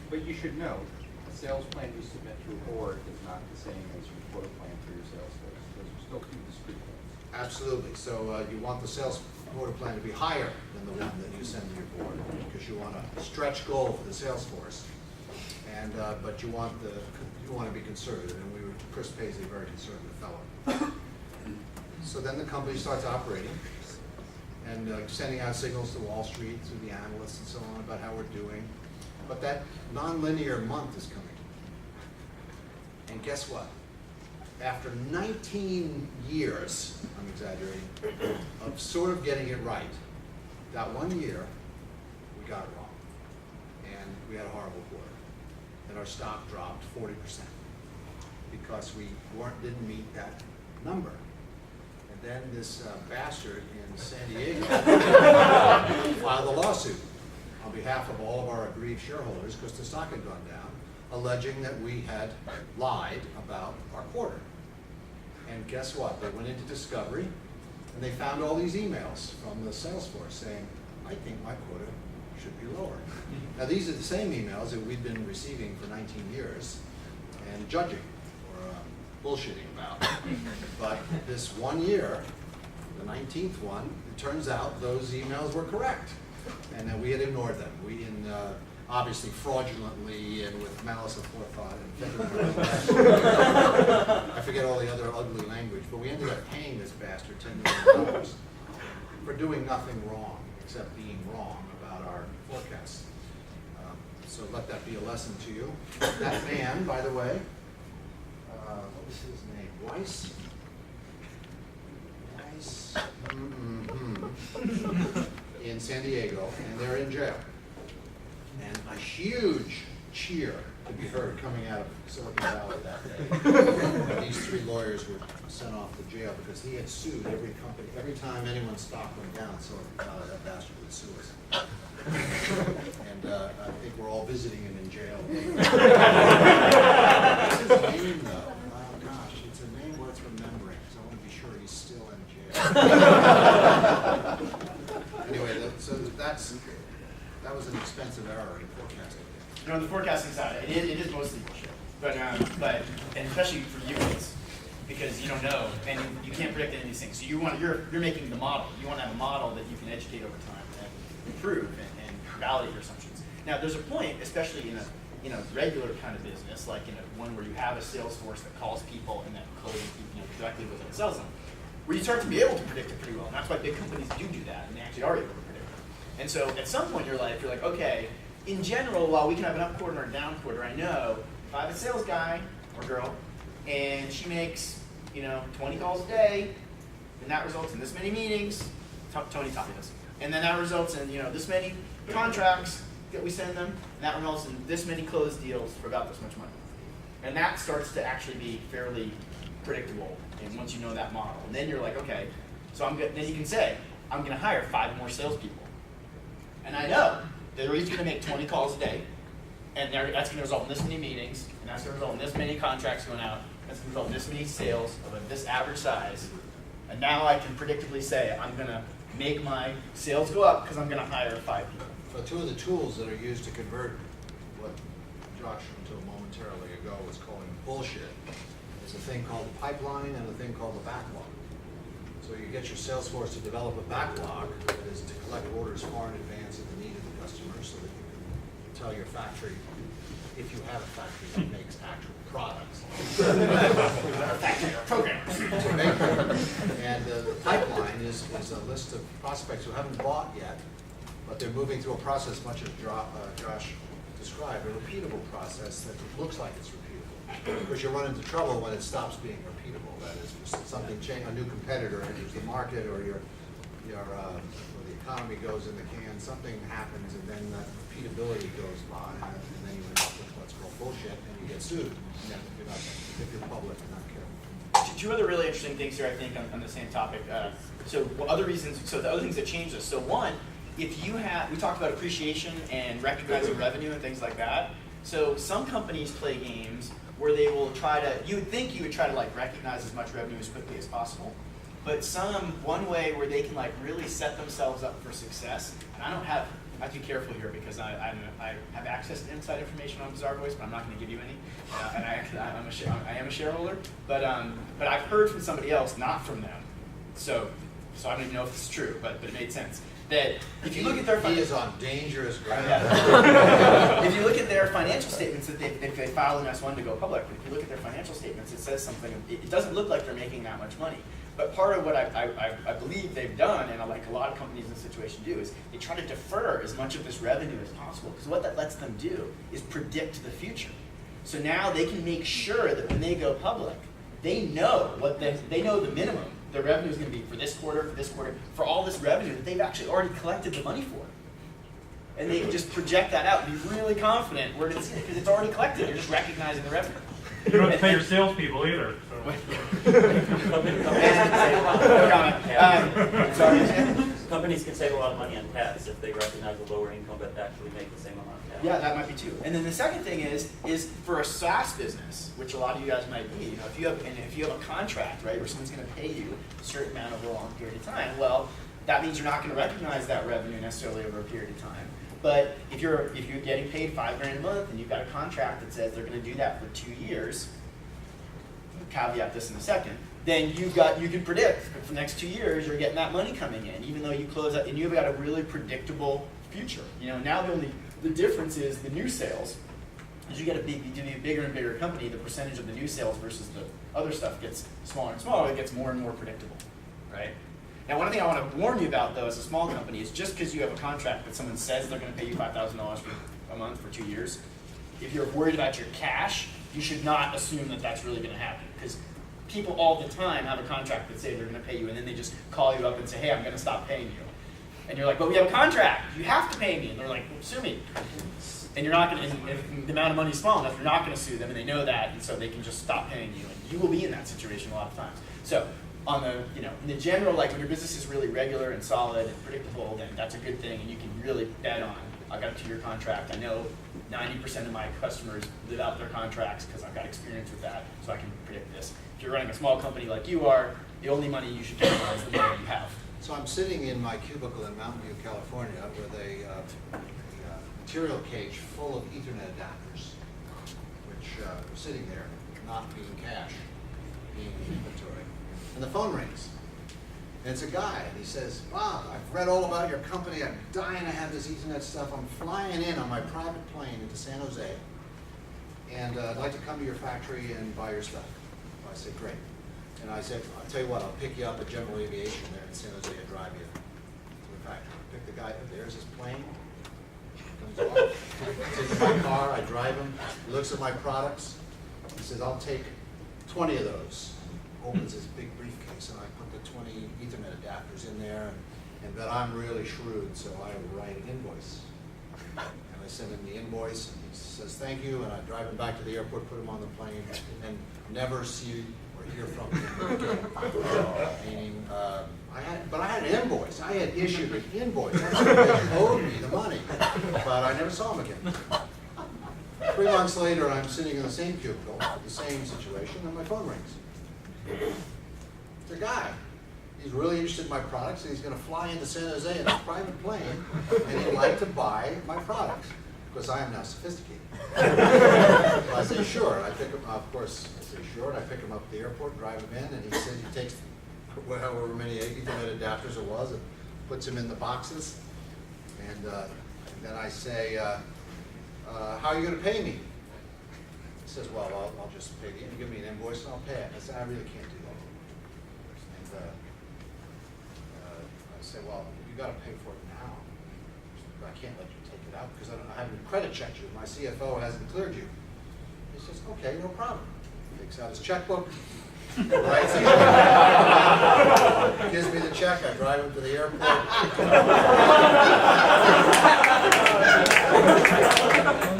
But you should know, a sales plan you submit to a board is not the same as your quota plan for your sales force. Those are still two discrete things. Absolutely. So you want the sales quota plan to be higher than the one that you send to your board, because you want a stretch goal for the sales force, and but you want to be conservative, and Chris Paisley, a very conservative fellow. So then the company starts operating and sending out signals to Wall Street through the analysts and so on about how we're doing. But that nonlinear month is coming, and guess what? After 19 years, I'm exaggerating, of sort of getting it right, that one year, we got it wrong. And we had a horrible quarter. And our stock dropped 40% because we didn't meet that number. And then this bastard in San Diego filed a lawsuit on behalf of all of our aggrieved shareholders because the stock had gone down, alleging that we had lied about our quarter. And guess what? They went into discovery and they found all these emails from the sales force saying, I think my quota should be lower. Now these are the same emails that we've been receiving for 19 years and judging or bullshitting about. But this one year, the 19th one, it turns out those emails were correct and that we had ignored them. We obviously fraudulently and with malice aforethought and I forget all the other ugly language, but we ended up paying this bastard $10 million for doing nothing wrong except being wrong about our forecasts. So let that be a lesson to you. That man, by the way, what was his name? Weiss? In San Diego, and they're in jail. And a huge cheer could be heard coming out of Silicon Valley that day. These three lawyers were sent off to jail because he had sued every company. Every time anyone's stock went down in Silicon Valley, that bastard would sue us. And I think we're all visiting him in jail. What's his name, though? Oh, gosh, it's a name worth remembering, because I want to be sure he's still in jail. Anyway, so that was an expensive error in forecasting. You know, on the forecasting side, it is mostly bullshit. But and especially for you guys, because you don't know and you can't predict any of these things. So you're making the model. You want to have a model that you can educate over time and improve and validate your assumptions. Now, there's a point, especially in a regular kind of business, like in one where you have a sales force that calls people and that closes directly with it and sells them, where you start to be able to predict it pretty well. And that's why big companies do that, and they actually are able to predict it. And so at some point in your life, you're like, okay, in general, while we can have an up quarter or a down quarter, I know if I have a sales guy or girl, and she makes 20 calls a day, and that results in this many meetings. Tony taught me this. And then that results in this many contracts that we send them, and that results in this many closed deals for about this much money. And that starts to actually be fairly predictable. And once you know that model, and then you're like, okay, so then you can say, I'm going to hire 5 more salespeople, and I know they're each going to make 20 calls a day, and that's going to result in this many meetings, and that's going to result in this many contracts going out, that's going to result in this many sales of this average size. And now I can predictably say, I'm going to make my sales go up because I'm going to hire 5 people. So two of the tools that are used to convert what Josh until momentarily ago was calling bullshit is a thing called the pipeline and a thing called the backlog. So you get your sales force to develop a backlog that is to collect orders far in advance of the need of the customer so that you can tell your factory, if you have a factory that makes actual products. Factory or programs. To make them. And the pipeline is a list of prospects who haven't bought yet, but they're moving through a process, much as Josh described, a repeatable process that looks like it's repeatable. Because you run into trouble when it stops being repeatable. That is, something change, a new competitor enters the market, or or the economy goes in the can. Something happens, and then that repeatability goes by, and then you end up with what's called bullshit, and you get sued. If you're public and not careful. Two other really interesting things here, I think, on the same topic. So the other things that change this. So one, if you have, we talked about appreciation and recognizing revenue and things like that. So some companies play games where they will try to, you would think you would try to like recognize as much revenue as quickly as possible. But one way where they can like really set themselves up for success, and I have to be careful here because I have access to inside information on Bizarre Voice, but I'm not going to give you any. And I am a shareholder, but I've heard from somebody else, not from them. So I don't even know if it's true, but it made sense. That if you look at their he is on dangerous ground. If you look at their financial statements, that if they file an S1 to go public, if you look at their financial statements, it says something. It doesn't look like they're making that much money. But part of what I believe they've done, and like a lot of companies in this situation do, is they try to defer as much of this revenue as possible. Because what that lets them do is predict the future. So now they can make sure that when they go public, they know they know the minimum the revenue is going to be for this quarter, for all this revenue that they've actually already collected the money for. And they can just project that out and be really confident where it's because it's already collected. You're just recognizing the revenue. You don't have to pay your salespeople either. Companies can save a lot of money on tax if they recognize a lower income but actually make the same amount of tax. Yeah, that might be too. And then the second thing is for a SaaS business, which a lot of you guys might be. If you have a contract, right, where someone's going to pay you a certain amount over a long period of time, well, that means you're not going to recognize that revenue necessarily over a period of time. But if you're getting paid $5,000 a month and you've got a contract that says they're going to do that for 2 years, I'll caveat this in a second, then you can predict for the next 2 years you're getting that money coming in, even though you close out and you've got a really predictable future. Now the difference is the new sales. As you get a bigger and bigger company, the percentage of the new sales versus the other stuff gets smaller and smaller. It gets more and more predictable, right? Now, one thing I want to warn you about, though, as a small company, is just because you have a contract that someone says they're going to pay you $5,000 a month for 2 years, if you're worried about your cash, you should not assume that that's really going to happen. Because people all the time have a contract that say they're going to pay you, and then they just call you up and say, hey, I'm going to stop paying you. And you're like, but we have a contract. You have to pay me. And they're like, well, sue me. And you're not going to, if the amount of money is small enough, you're not going to sue them, and they know that, and so they can just stop paying you. And you will be in that situation a lot of times. So, on the, in the general, like when your business is really regular and solid and predictable, then that's a good thing, and you can really bet on, I've got a 2-year contract. I know 90% of my customers live out their contracts because I've got experience with that, so I can predict this. If you're running a small company like you are, the only money you should get is the money you have. So I'm sitting in my cubicle in Mountain View, California, with a material cage full of Ethernet adapters, which are sitting there, not being cash, being inventory. And the phone rings. And it's a guy, and he says, Bob, I've read all about your company. I'm dying to have this Ethernet stuff. I'm flying in on my private plane into San Jose, and I'd like to come to your factory and buy your stuff. I said, great. And I said, I'll tell you what, I'll pick you up at General Aviation there in San Jose and drive you to the factory. I pick the guy up, there's his plane. Comes along, takes my car, I drive him, he looks at my products. He says, I'll take 20 of those. Opens his big briefcase, and I put the 20 Ethernet adapters in there, and bet I'm really shrewd, so I write an invoice. And I send him the invoice, and he says thank you, and I drive him back to the airport, put him on the plane, and never see or hear from him again. Meaning, but I had an invoice. I had issued an invoice. That's what they owed me the money, but I never saw him again. 3 months later, I'm sitting in the same cubicle, the same situation, and my phone rings. It's a guy. He's really interested in my products, and he's going to fly into San Jose in a private plane, and he'd like to buy my products, because I am now sophisticated. So I say, sure. I pick him up, of course, I say, sure, and I pick him up at the airport, drive him in, and he says he takes however many Ethernet adapters it was and puts them in the boxes. And then I say, how are you going to pay me? He says, well, I'll just pay you. You give me an invoice and I'll pay it. I said, I really can't do that. And I say, well, you got to pay for it now. I can't let you take it out because I haven't credit checked you. My CFO hasn't cleared you. He says, okay, no problem. He takes out his checkbook, writes it, gives me the check. I drive him to the airport.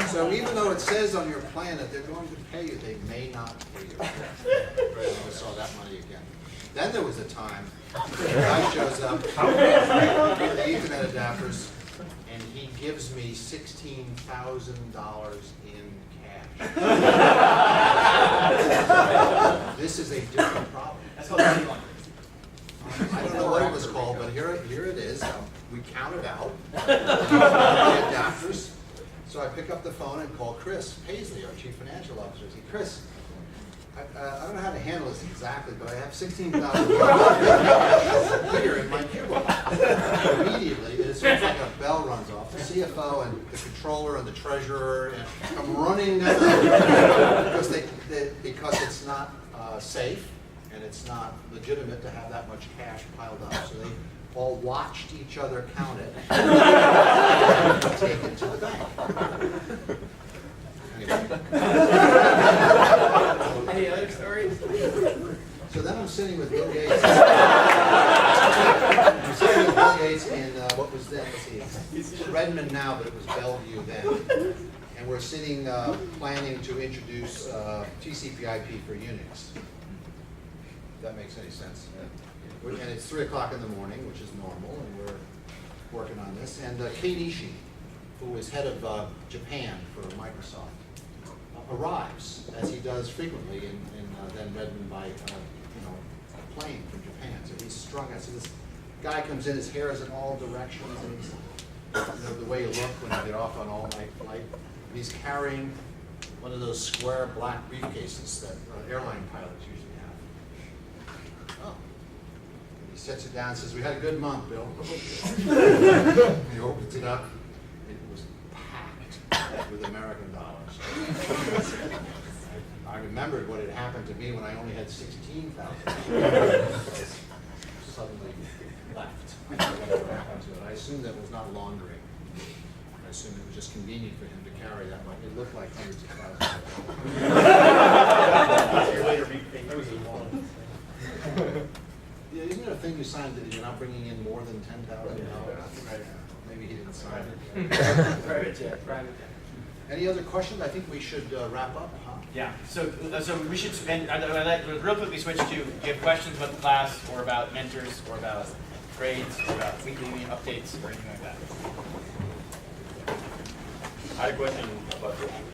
So even though it says on your plan that they're going to pay you, they may not pay you. I never saw that money again. Then there was a time the guy shows up with the Ethernet adapters, and he gives me $16,000 in cash. This is a different problem. That's called money laundering. I don't know what it was called, but here it is. We counted out the adapters. So I pick up the phone and call Chris Paisley, our chief financial officer. I say, Chris, I don't know how to handle this exactly, but I have $16,000 here in my cubicle. Immediately, it seems like a bell runs off. The CFO and the controller and the treasurer and come running down because it's not safe and it's not legitimate to have that much cash piled up. So they all watched each other count it and take it to the bank. Anyway. Any other stories? So then I'm sitting with Bill Gates. I'm sitting with Bill Gates in what was then, let's see, Redmond now, but it was Bellevue then. And we're sitting planning to introduce TCP/IP for Unix. If that makes any sense. And it's 3 o'clock in the morning, which is normal, and we're working on this. And Kate Ishii, who is head of Japan for Microsoft, arrives, as he does frequently in then Redmond by plane from Japan. So he's strung out. So this guy comes in, his hair is in all directions, and he's, the way you look when you get off on all-night flight. He's carrying one of those square black briefcases that airline pilots usually have. Oh. And he sets it down and says, we had a good month, Bill. He opens it up. It was packed with American dollars. I remembered what had happened to me when I only had 16,000. Suddenly left. I don't know what happened to it. I assumed that was not laundering. I assumed it was just convenient for him to carry that much. It looked like hundreds of thousands. Yeah, isn't there a thing you signed that you're not bringing in more than $10,000? Maybe he didn't sign it. Private jet, private jet. Any other questions? I think we should wrap up, huh? Yeah, so we should spend, I'd like to real quickly switch to, do you have questions about the class, or about mentors, or about grades, or about weekly updates, or anything like that? I had a question about